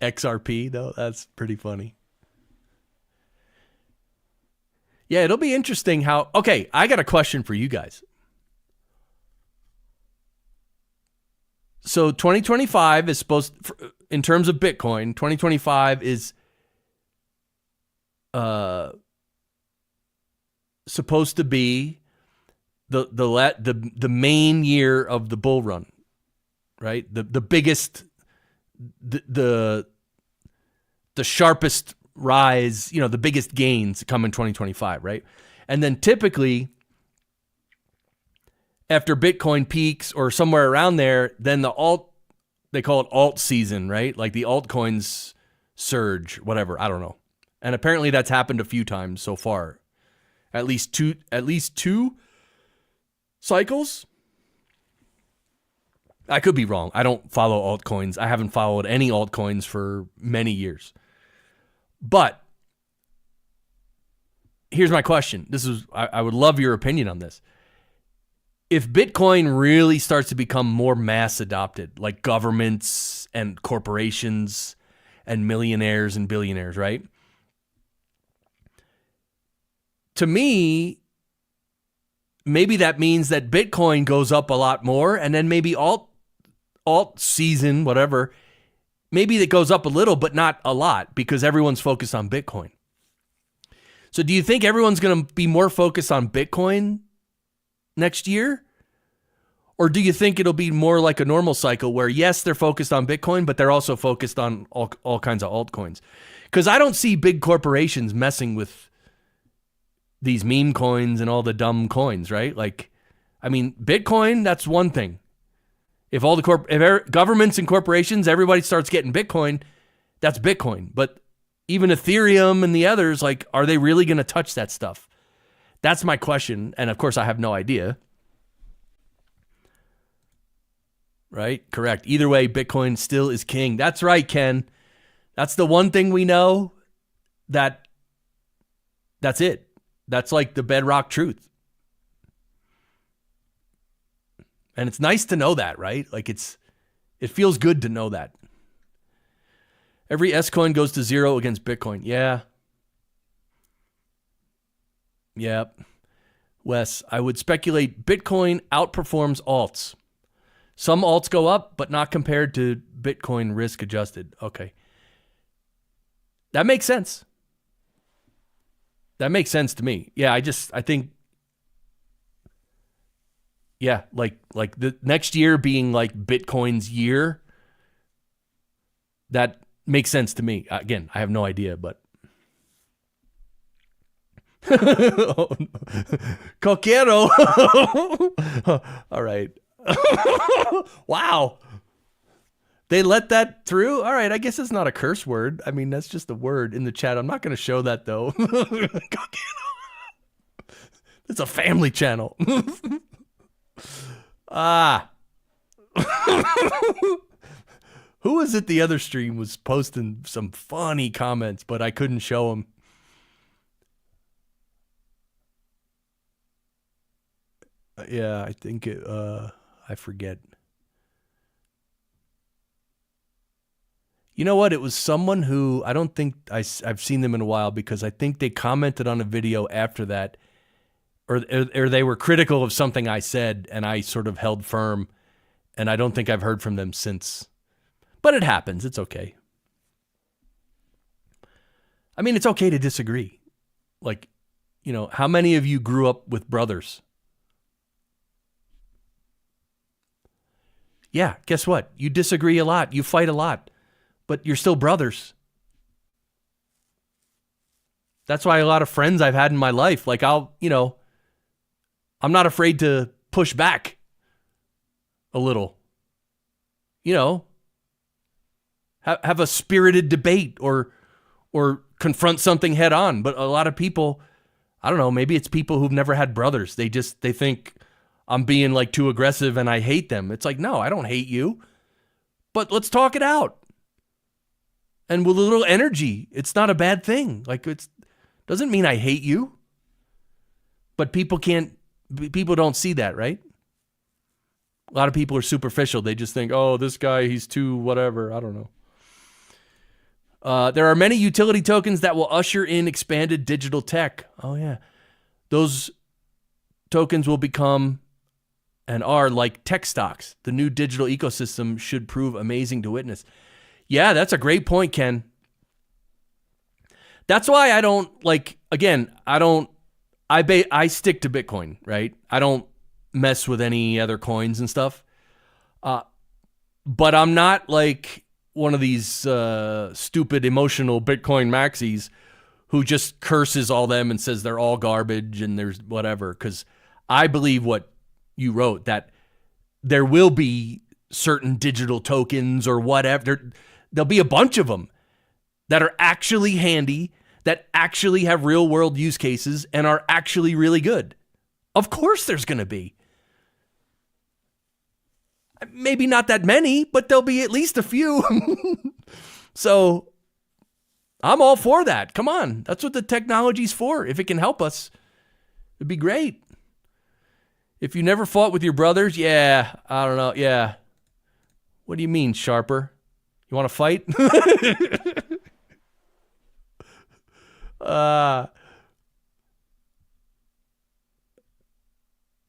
XRP, though, that's pretty funny. Yeah, it'll be interesting how... Okay, I got a question for you guys. So 2025 is supposed... In terms of Bitcoin, 2025 is supposed to be the main year of the bull run, right? The biggest, the sharpest rise, the biggest gains come in 2025, right? And then typically, after Bitcoin peaks or somewhere around there, then they call it alt season, right? Like the altcoins surge, whatever, I don't know. And apparently that's happened a few times so far. At least two cycles. I could be wrong. I don't follow altcoins. I haven't followed any altcoins for many years. But here's my question. I would love your opinion on this. If Bitcoin really starts to become more mass adopted, like governments and corporations and millionaires and billionaires, right? To me, maybe that means that Bitcoin goes up a lot more, and then maybe alt season, whatever, maybe it goes up a little, but not a lot because everyone's focused on Bitcoin. So do you think everyone's going to be more focused on Bitcoin next year? Or do you think it'll be more like a normal cycle where, yes, they're focused on Bitcoin, but they're also focused on all kinds of altcoins? Because I don't see big corporations messing with these meme coins and all the dumb coins, right? Like, I mean, Bitcoin, that's one thing. If all the governments and corporations, everybody starts getting Bitcoin, that's Bitcoin. But even Ethereum and the others, like, are they really going to touch that stuff? That's my question. And of course, I have no idea. Right? Correct. Either way, Bitcoin still is king. That's right, Ken. That's the one thing we know that's it. That's like the bedrock truth. And it's nice to know that, right? Like it feels good to know that. Every S coin goes to zero against Bitcoin. Yeah. Yep. Wes, I would speculate Bitcoin outperforms alts. Some alts go up, but not compared to Bitcoin risk adjusted. Okay. That makes sense. That makes sense to me. Yeah, I think, yeah, like the next year being like Bitcoin's year, that makes sense to me. Again, I have no idea, but. Coquero. All right. Wow. They let that through? All right, I guess it's not a curse word. I mean, that's just a word in the chat. I'm not going to show that, though. It's a family channel. Who was it the other stream was posting some funny comments, but I couldn't show them. Yeah, I think I forget. You know what? It was someone who I don't think I've seen them in a while because I think they commented on a video after that, or they were critical of something I said, and I sort of held firm, and I don't think I've heard from them since. But it happens. It's okay. I mean, it's okay to disagree. Like, how many of you grew up with brothers? Yeah, guess what? You disagree a lot. You fight a lot. But you're still brothers. That's why a lot of friends I've had in my life, like I'm not afraid to push back a little, have a spirited debate or confront something head on. But a lot of people, I don't know, maybe it's people who've never had brothers. They think I'm being like too aggressive and I hate them. It's like, no, I don't hate you, but let's talk it out. And with a little energy, it's not a bad thing. Like doesn't mean I hate you, but people don't see that, right? A lot of people are superficial. They just think, oh, this guy, he's too whatever. I don't know. There are many utility tokens that will usher in expanded digital tech. Oh, yeah. Those tokens will become and are like tech stocks. The new digital ecosystem should prove amazing to witness. Yeah, that's a great point, Ken. That's why I don't I stick to Bitcoin, right? I don't mess with any other coins and stuff. But I'm not like one of these stupid emotional Bitcoin maxis who just curses all them and says they're all garbage and there's whatever. Because I believe what you wrote, that there will be certain digital tokens or whatever. There'll be a bunch of them that are actually handy, that actually have real world use cases and are actually really good. Of course there's going to be. Maybe not that many, but there'll be at least a few. So I'm all for that. Come on. That's what the technology's for. If it can help us, it'd be great. If you never fought with your brothers, yeah, I don't know. Yeah. What do you mean, Sharper? You want to fight?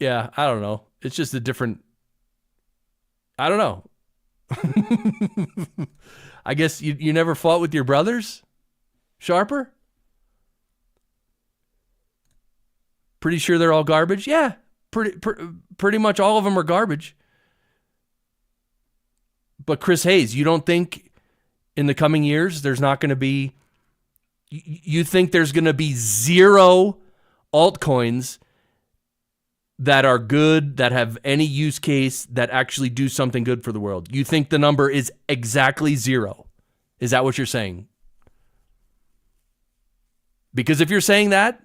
Yeah, I don't know. It's just a different, I don't know. I guess you never fought with your brothers, Sharper? Pretty sure they're all garbage? Yeah, pretty much all of them are garbage. But Chris Hayes, you don't think in the coming years there's not going to be, you think there's going to be zero altcoins that are good, that have any use case, that actually do something good for the world? You think the number is exactly zero? Is that what you're saying? Because if you're saying that,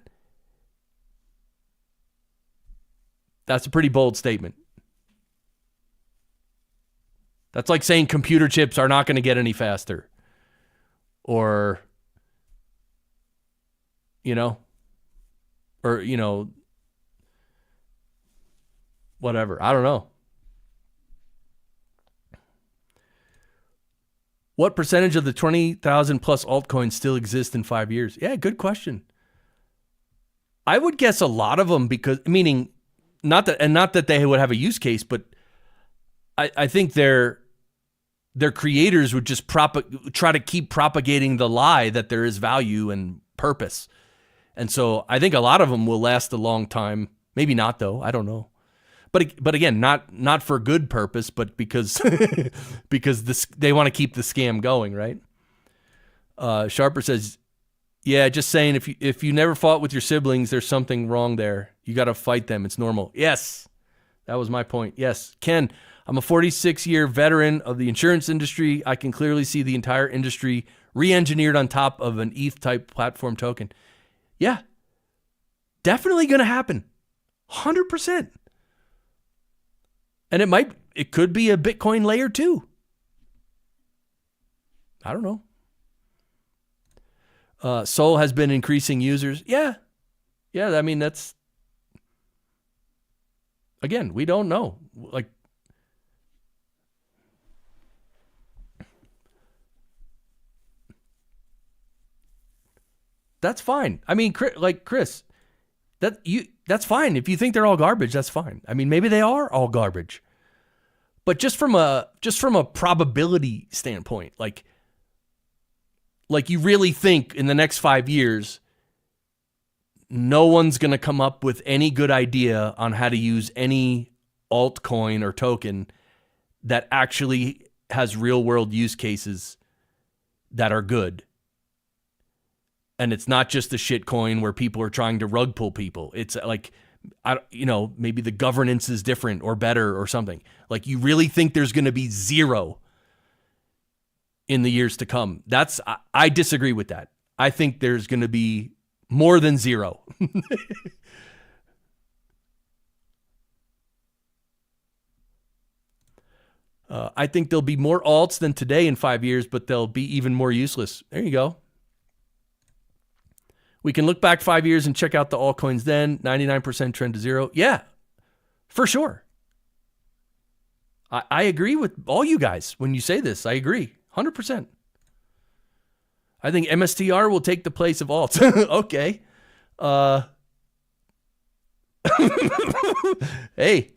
that's a pretty bold statement. That's like saying computer chips are not going to get any faster. Or, whatever. I don't know. What percentage of the 20,000 plus altcoins still exist in 5 years? Yeah, good question. I would guess a lot of them, because meaning not that they would have a use case, but I think their creators would just try to keep propagating the lie that there is value and purpose. And so I think a lot of them will last a long time. Maybe not, though. I don't know. But again, not for good purpose, but because because they want to keep the scam going, right? Sharper says, yeah, just saying, if you never fought with your siblings, there's something wrong there. You got to fight them. It's normal. Yes, that was my point. Yes, Ken, I'm a 46-year veteran of the insurance industry. I can clearly see the entire industry re-engineered on top of an ETH-type platform token. Yeah, definitely going to happen. 100%. And it could be a Bitcoin layer too. I don't know. Sol has been increasing users. Yeah. I mean, that's, again, we don't know. Like, that's fine. I mean, Chris, that's fine. If you think they're all garbage, that's fine. I mean, maybe they are all garbage. But just from a probability standpoint, like you really think in the next 5 years, no one's going to come up with any good idea on how to use any altcoin or token that actually has real world use cases that are good. And it's not just a shit coin where people are trying to rug pull people. It's like, maybe the governance is different or better or something. Like, you really think there's going to be zero in the years to come? I disagree with that. I think there's going to be more than zero. I think there'll be more alts than today in 5 years, but they'll be even more useless. There you go. We can look back 5 years and check out the altcoins then. 99% trend to zero. Yeah, for sure. I agree with all you guys when you say this. I agree. 100%. I think MSTR will take the place of alts. Okay. Hey.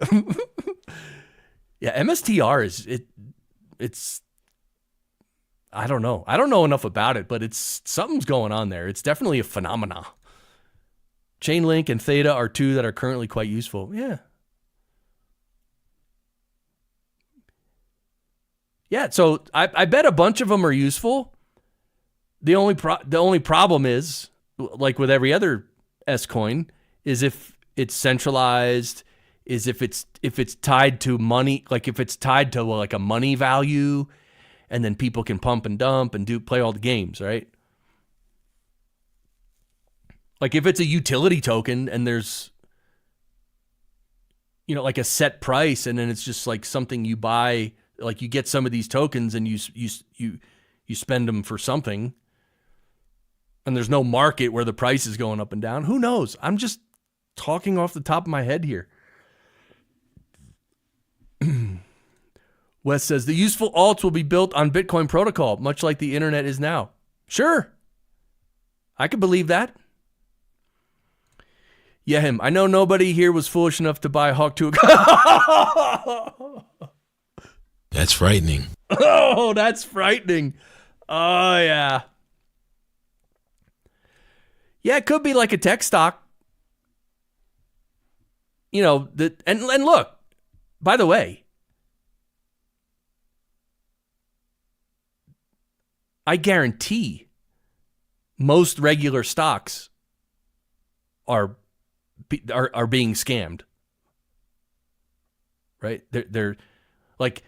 Yeah, MSTR it's I don't know. I don't know enough about it, but something's going on there. It's definitely a phenomena. Chainlink and Theta are two that are currently quite useful. Yeah. Yeah, so I bet a bunch of them are useful. The only problem is, like with every other S coin, is if it's centralized, is if it's tied to money, like if it's tied to like a money value, and then people can pump and dump and play all the games, right? Like if it's a utility token and there's, like a set price, and then it's just like something you buy, like you get some of these tokens and you spend them for something, and there's no market where the price is going up and down. Who knows? I'm just talking off the top of my head here. Wes says, the useful alts will be built on Bitcoin protocol, much like the internet is now. Sure. I could believe that. Yeah, I know nobody here was foolish enough to buy Hawk 2. That's frightening. Oh, that's frightening. Oh, yeah. Yeah, it could be like a tech stock. And look, by the way, I guarantee most regular stocks are being scammed. Right? They're like,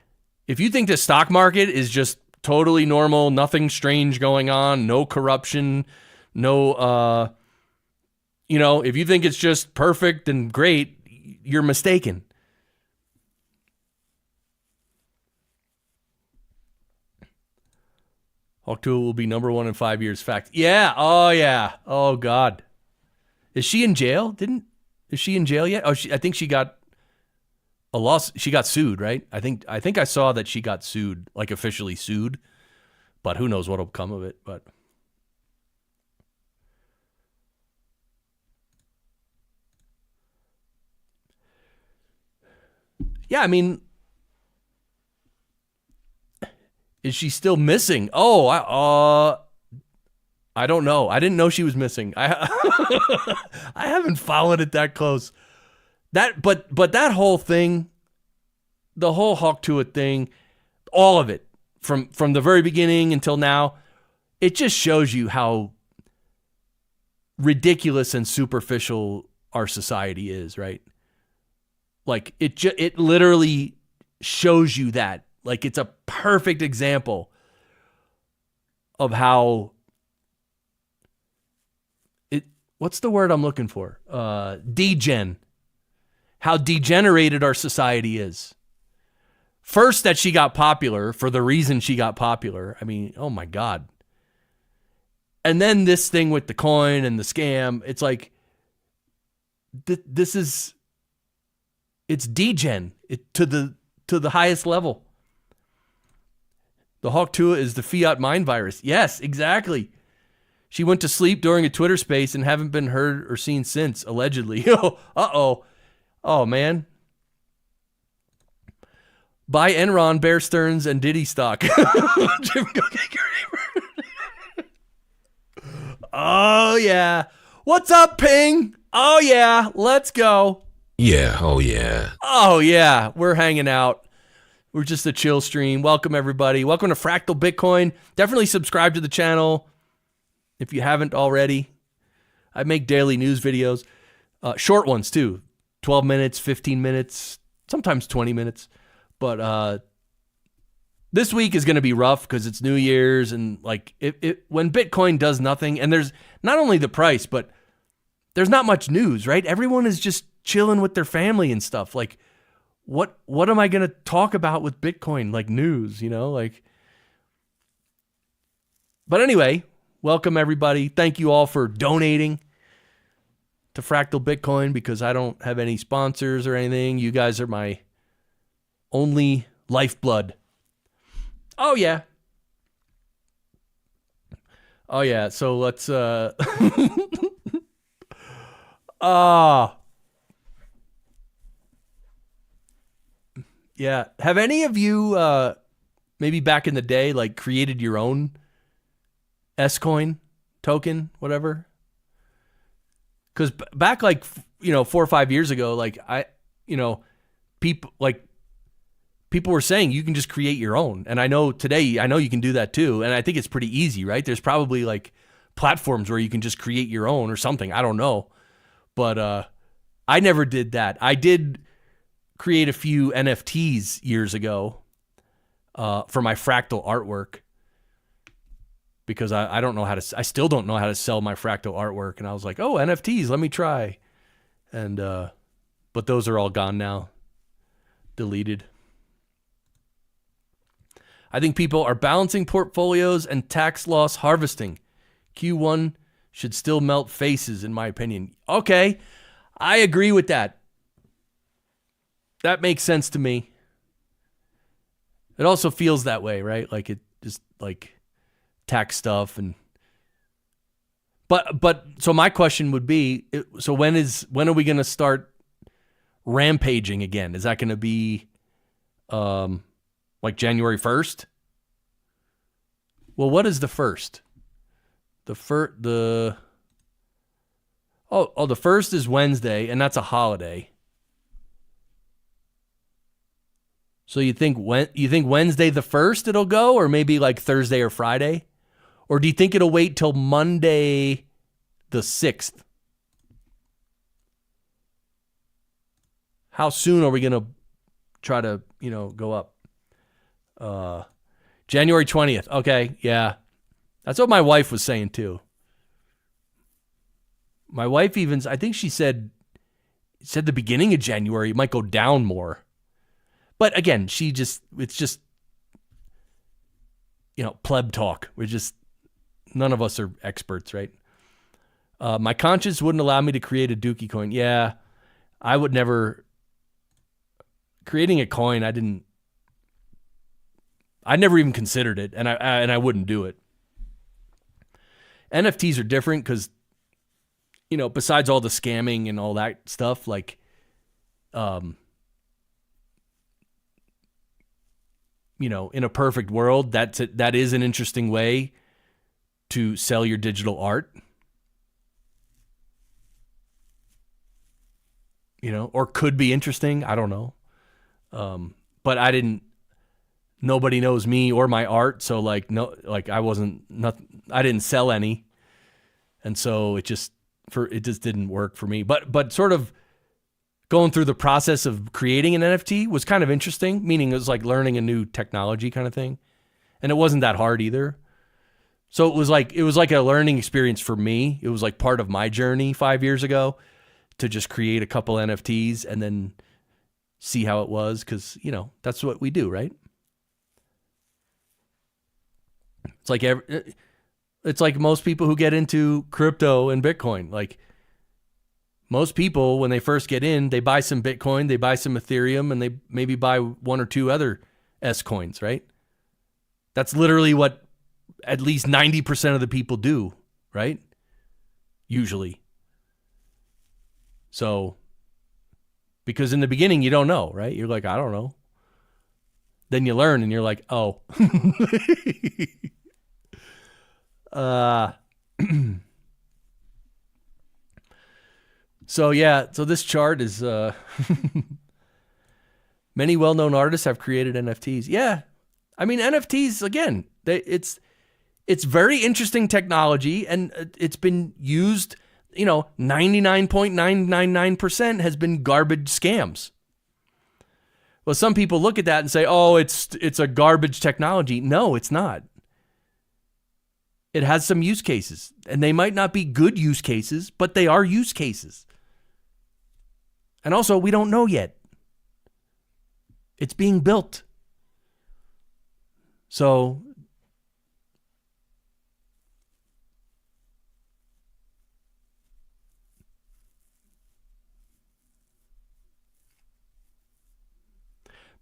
if you think the stock market is just totally normal, nothing strange going on, no corruption, no if you think it's just perfect and great, you're mistaken. Hawk 2 will be number 1 in 5 years. Fact. Yeah. Oh, yeah. Oh, God. Is she in jail? Is she in jail yet? Oh, I think she got a loss. She got sued, right? I think I saw that she got sued, like officially sued. But who knows what'll come of it. But yeah, I mean, is she still missing? Oh, I don't know. I didn't know she was missing. I haven't followed it that close. But that whole thing, the whole Hawk to It thing, all of it from the very beginning until now, it just shows you how ridiculous and superficial our society is, right? Like it literally shows you that. Like it's a perfect example of how what's the word I'm looking for? How degenerated our society is. First, that she got popular for the reason she got popular. I mean, oh my God. And then this thing with the coin and the scam, it's like, it's degen to the highest level. The Hawk Tua is the fiat mind virus. Yes, exactly. She went to sleep during a Twitter space and haven't been heard or seen since, allegedly. Uh-oh. Oh, man. Buy Enron, Bear Stearns, and Diddy stock. Oh, yeah. What's up, Ping? Oh, yeah. Let's go. Yeah. Oh, yeah. Oh, yeah. We're hanging out. We're just a chill stream. Welcome, everybody. Welcome to Fractal Bitcoin. Definitely subscribe to the channel. If you haven't already, I make daily news videos, short ones too, 12 minutes, 15 minutes, sometimes 20 minutes. But this week is going to be rough because it's New Year's, and like when Bitcoin does nothing, and there's not only the price, but there's not much news, right? Everyone is just chilling with their family and stuff. Like, what am I going to talk about with Bitcoin? Like news, like. But anyway, welcome everybody. Thank you all for donating to Fractal Bitcoin, because I don't have any sponsors or anything. You guys are my only lifeblood. Oh yeah. So let's yeah. Have any of you maybe back in the day like created your own S-coin token, whatever? Because back like 4 or 5 years ago, like people were saying you can just create your own, and I know you can do that too, and I think it's pretty easy, right? There's probably like platforms where you can just create your own or something. I don't know, but I never did that. I did create a few NFTs years ago for my fractal artwork, because I still don't know how to sell my fractal artwork. And I was like, oh, NFTs, let me try. And, but those are all gone now, deleted. I think people are balancing portfolios and tax loss harvesting. Q1 should still melt faces, in my opinion. Okay, I agree with that. That makes sense to me. It also feels that way, right? Like it just like tax stuff but so my question would be, so when are we going to start rampaging again? Is that going to be like January 1st? Well, what is the first? The first is Wednesday, and that's a holiday. So you think Wednesday the 1st it'll go, or maybe like Thursday or Friday? Or do you think it'll wait till Monday the 6th? How soon are we going to try to, go up? January 20th. Okay, yeah. That's what my wife was saying too. My wife I think she said the beginning of January it might go down more. But again, it's just pleb talk. None of us are experts, right? My conscience wouldn't allow me to create a Dookie coin. Yeah, I would never. Creating a coin, I never even considered it, and I wouldn't do it. NFTs are different because, besides all the scamming and all that stuff, like, in a perfect world, that is an interesting way to sell your digital art. Or could be interesting. I don't know. But nobody knows me or my art. So I didn't sell any. And so it just didn't work for me. But sort of going through the process of creating an NFT was kind of interesting, meaning it was like learning a new technology kind of thing. And it wasn't that hard either. So it was like a learning experience for me. It was like part of my journey 5 years ago to just create a couple NFTs and then see how it was, because that's what we do, right? It's like most people who get into crypto and Bitcoin. Like most people, when they first get in, they buy some Bitcoin, they buy some Ethereum, and they maybe buy one or two other S coins, right? That's literally what at least 90% of the people do, right? Usually. So, because in the beginning, you don't know, right? You're like, I don't know. Then you learn and you're like, oh. So this chart is, many well-known artists have created NFTs. Yeah. I mean, NFTs, again, it's It's very interesting technology, and it's been used, 99.999% has been garbage scams. Well, some people look at that and say, oh, it's a garbage technology. No, it's not. It has some use cases, and they might not be good use cases, but they are use cases. And also, we don't know yet. It's being built. So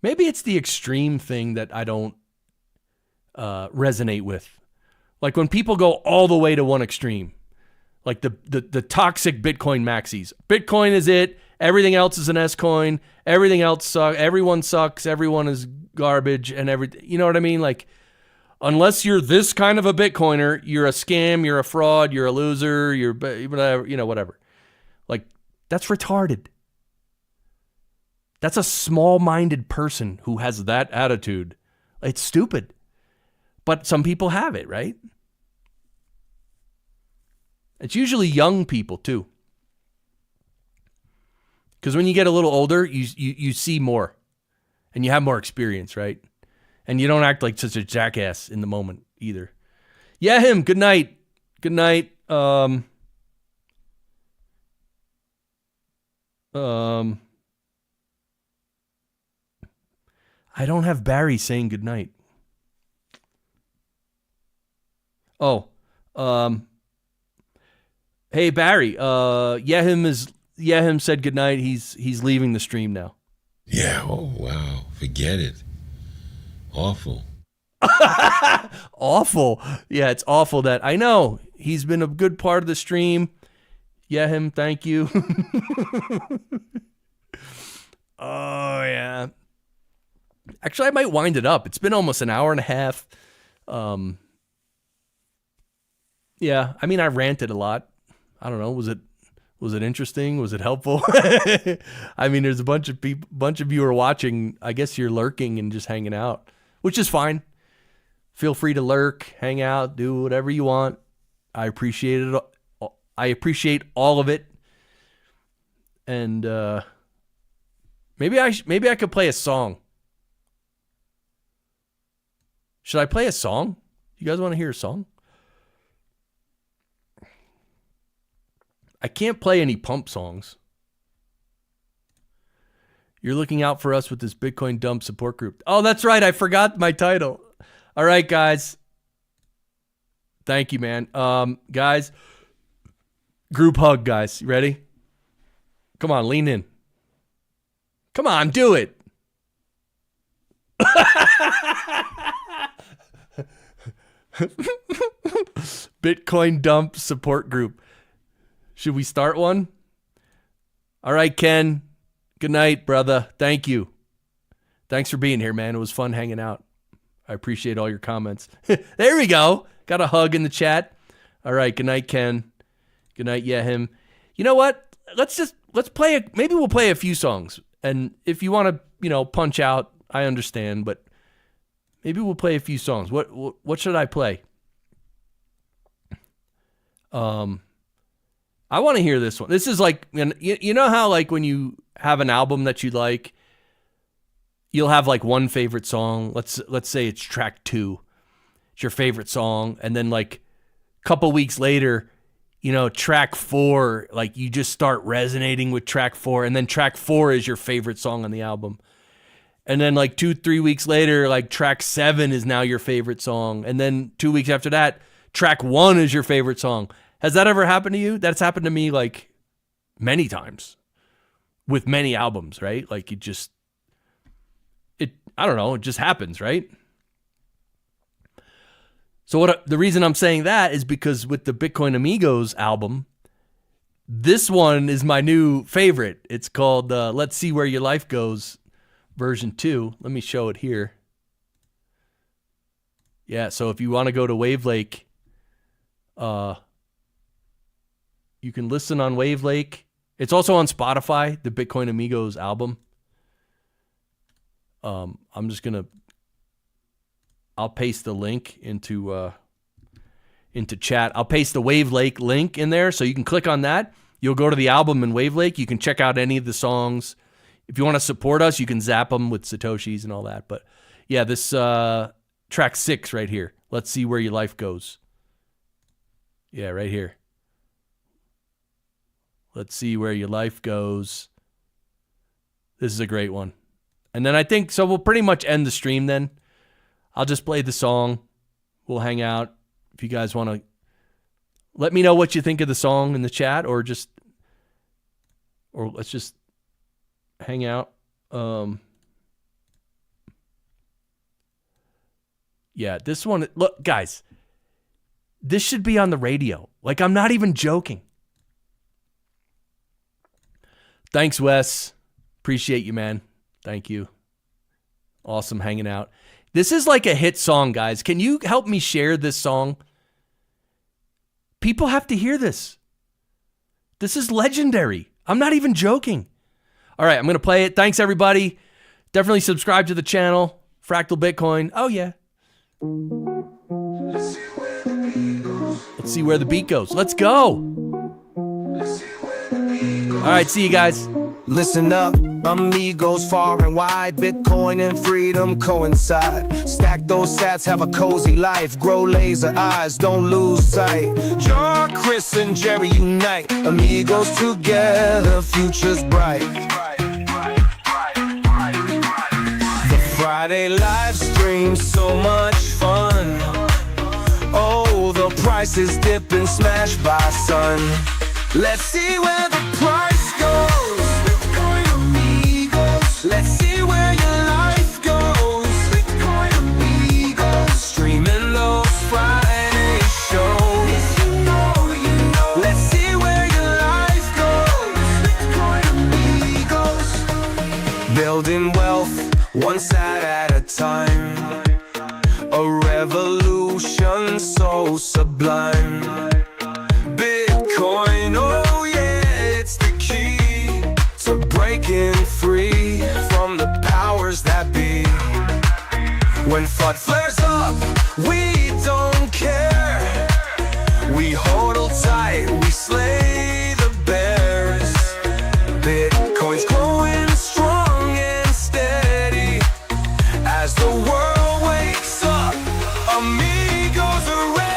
maybe it's the extreme thing that I don't resonate with. Like when people go all the way to one extreme, like the toxic Bitcoin maxis. Bitcoin is it. Everything else is an S-coin. Everything else sucks. Everyone sucks. Everyone is garbage and everything. You know what I mean? Like, unless you're this kind of a Bitcoiner, you're a scam, you're a fraud, you're a loser, you're whatever, whatever. Like, that's retarded. That's a small-minded person who has that attitude. It's stupid. But some people have it, right? It's usually young people, too. Because when you get a little older, you see more. And you have more experience, right? And you don't act like such a jackass in the moment, either. Yeah, him. Good night. Good night. I don't have Barry saying good night. Oh, hey Barry, Yehim said goodnight. He's leaving the stream now. Yeah, oh wow. Forget it. Awful. Awful. Yeah, it's awful that I know. He's been a good part of the stream. Yehim, thank you. Oh yeah. Actually, I might wind it up. It's been almost an hour and a half. Yeah, I mean, I ranted a lot. I don't know. Was it interesting? Was it helpful? I mean, there's a bunch of you are watching. I guess you're lurking and just hanging out, which is fine. Feel free to lurk, hang out, do whatever you want. I appreciate it. I appreciate all of it. And maybe I could play a song. Should I play a song? You guys want to hear a song? I can't play any pump songs. You're looking out for us with this Bitcoin dump support group. Oh, that's right. I forgot my title. All right, guys. Thank you, man. Guys, group hug, guys. You ready? Come on, lean in. Come on, do it. Bitcoin dump support group. Should we start one? All right, Ken. Good night, brother. Thank you. Thanks for being here, man. It was fun hanging out. I appreciate all your comments. There we go. Got a hug in the chat. All right. Good night, Ken. Good night, Yehim. You know what? Let's play maybe we'll play a few songs. And if you want to, punch out, I understand, but maybe we'll play a few songs. What should I play? I want to hear this one. This is like, you know how like when you have an album that you like, you'll have like one favorite song. Let's say it's track 2. It's your favorite song. And then like a couple weeks later, track 4, like you just start resonating with track 4. And then track 4 is your favorite song on the album. And then like 2-3 weeks later, like track 7 is now your favorite song. And then 2 weeks after that, track 1 is your favorite song. Has that ever happened to you? That's happened to me like many times with many albums, right? Like I don't know, it just happens, right? So the reason I'm saying that is because with the Bitcoin Amigos album, this one is my new favorite. It's called Let's See Where Your Life Goes version 2. Let me show it here. Yeah, so if you want to go to Wavelake, you can listen on Wavelake. It's also on Spotify, the Bitcoin Amigos album. I'll paste the link into into chat. I'll paste the Wave Lake link in there so you can click on that. You'll go to the album in Wave Lake. You can check out any of the songs. If you want to support us, you can zap them with Satoshis and all that. But yeah, this track 6 right here. Let's see where your life goes. Yeah, right here. Let's see where your life goes. This is a great one. And then I think, so we'll pretty much end the stream then. I'll just play the song. We'll hang out. If you guys want to let me know what you think of the song in the chat, or let's just hang out. Yeah, this one, look, guys, this should be on the radio. Like, I'm not even joking. Thanks, Wes. Appreciate you, man. Thank you. Awesome hanging out. This is like a hit song, guys. Can you help me share this song? People have to hear this. This is legendary. I'm not even joking. All right, I'm going to play it. Thanks, everybody. Definitely subscribe to the channel. Fractal Bitcoin. Oh, yeah. Let's see where the beat goes. Let's go. All right, see you guys. Listen up, amigos far and wide. Bitcoin and freedom coincide. Stack those sats, have a cozy life. Grow laser eyes, don't lose sight. Jar, Chris, and Jerry unite. Amigos together, future's bright. The Friday live stream, so much fun. Oh, the price is dipping, smashed by sun. Let's see where the price goes. Bitcoin amigos. Let's see where your life goes. Bitcoin amigos. Streaming those Friday shows. If you know, you know. Let's see where your life goes. Bitcoin amigos. Building wealth, one sat at a time. A revolution so sublime. Bitcoin, oh yeah, it's the key to breaking free from the powers that be. When FUD flares up, we don't care. We hodl tight, we slay the bears. Bitcoin's growing strong and steady as the world wakes up. Amigos are ready.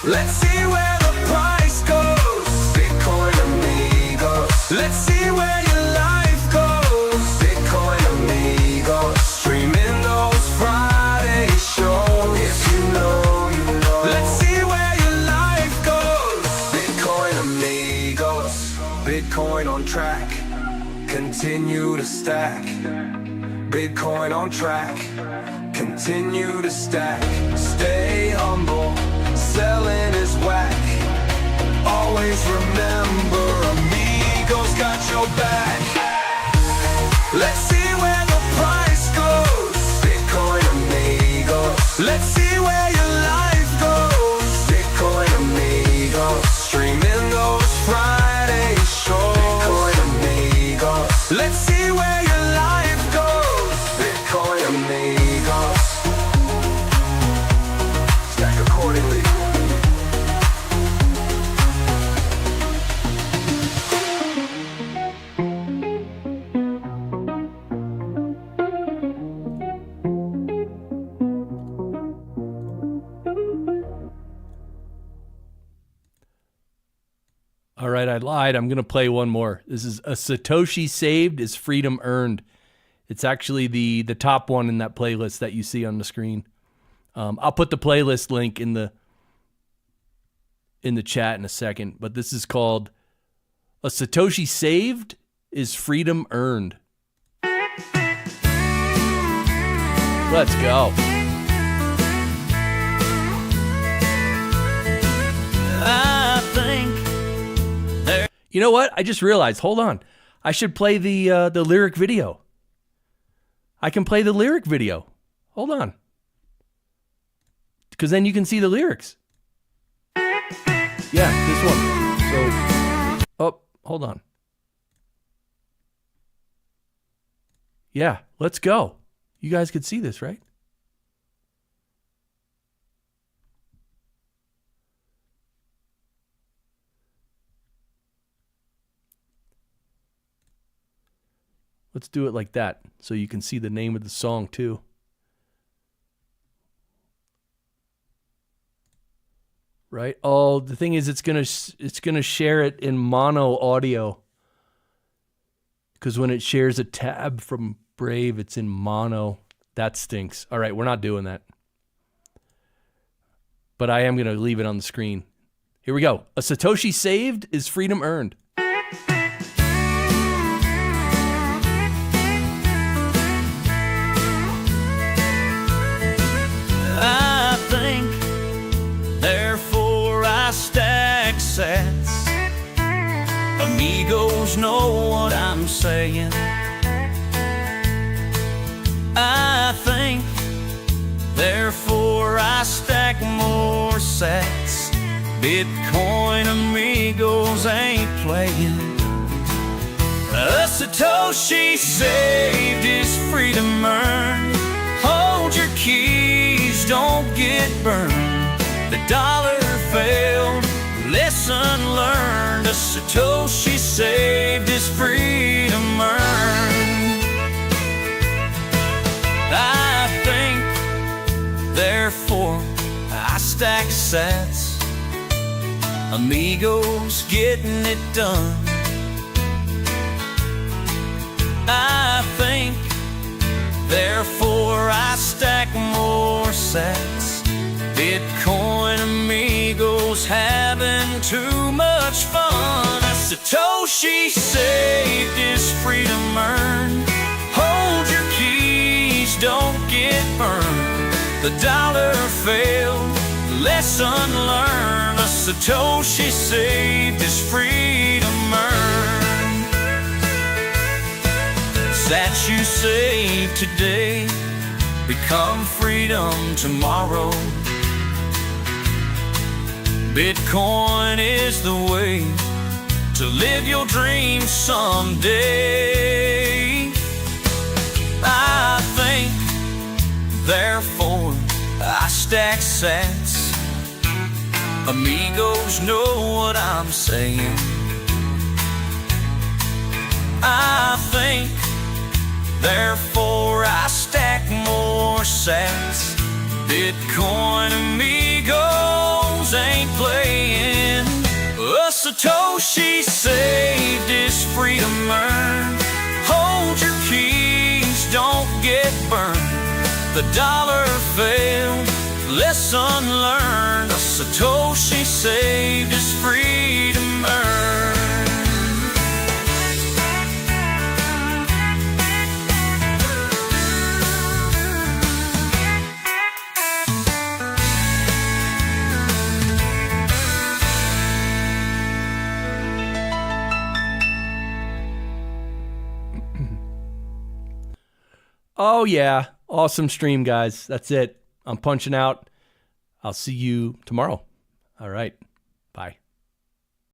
Let's see where the price goes. Bitcoin amigos. Let's see where your life goes. Bitcoin amigos. Streaming those Friday shows. If you know, you know. Let's see where your life goes. Bitcoin amigos. Bitcoin on track. Continue to stack. Bitcoin on track. Continue to stack. Stay humble. Selling is whack. Always remember, amigos got your back. Let's see where the price goes. Bitcoin amigos. Let's see where your life goes. Bitcoin amigos. Streaming those Friday shows. Bitcoin amigos. Let's see where your life goes. Bitcoin amigos. Stack accordingly. All right, I lied. I'm going to play one more. This is A Satoshi Saved is Freedom Earned. It's actually the top one in that playlist that you see on the screen. I'll put the playlist link in the chat in a second, but this is called A Satoshi Saved is Freedom Earned. Let's go. I think You know what? I just realized, hold on. I should play the lyric video. I can play the lyric video. Hold on. Because then you can see the lyrics. Yeah, this one. So, oh, hold on. Yeah, let's go. You guys could see this, right? Let's do it like that so you can see the name of the song too. Right? Oh, the thing is it's going to share it in mono audio. Cuz when it shares a tab from Brave, it's in mono. That stinks. All right, we're not doing that. But I am going to leave it on the screen. Here we go. A Satoshi saved is freedom earned. I think, therefore I stack sats. Amigos know what I'm saying. I think, therefore I stack more sats. Bitcoin amigos ain't playing. A Satoshi saved is freedom earned. Hold your keys, don't get burned. The dollar failed, lesson learned. A Satoshi saved is freedom earned. I think, therefore I stack sats. Amigos getting it done. I think, therefore I stack more sats. Bitcoin amigos having too much fun. A Satoshi saved is freedom earned. Hold your keys, don't get burned. The dollar failed, lesson learned. A Satoshi saved is freedom earned. Sats you save today become freedom tomorrow. Bitcoin is the way to live your dreams someday. I think, therefore I stack sats. Amigos know what I'm saying. I think, therefore I stack more sats. Bitcoin amigos ain't playing. A Satoshi saved is freedom earned. Hold your keys, don't get burned. The dollar failed, lesson learned. A Satoshi saved is freedom earned. Oh, yeah. Awesome stream, guys. That's it. I'm punching out. I'll see you tomorrow. All right.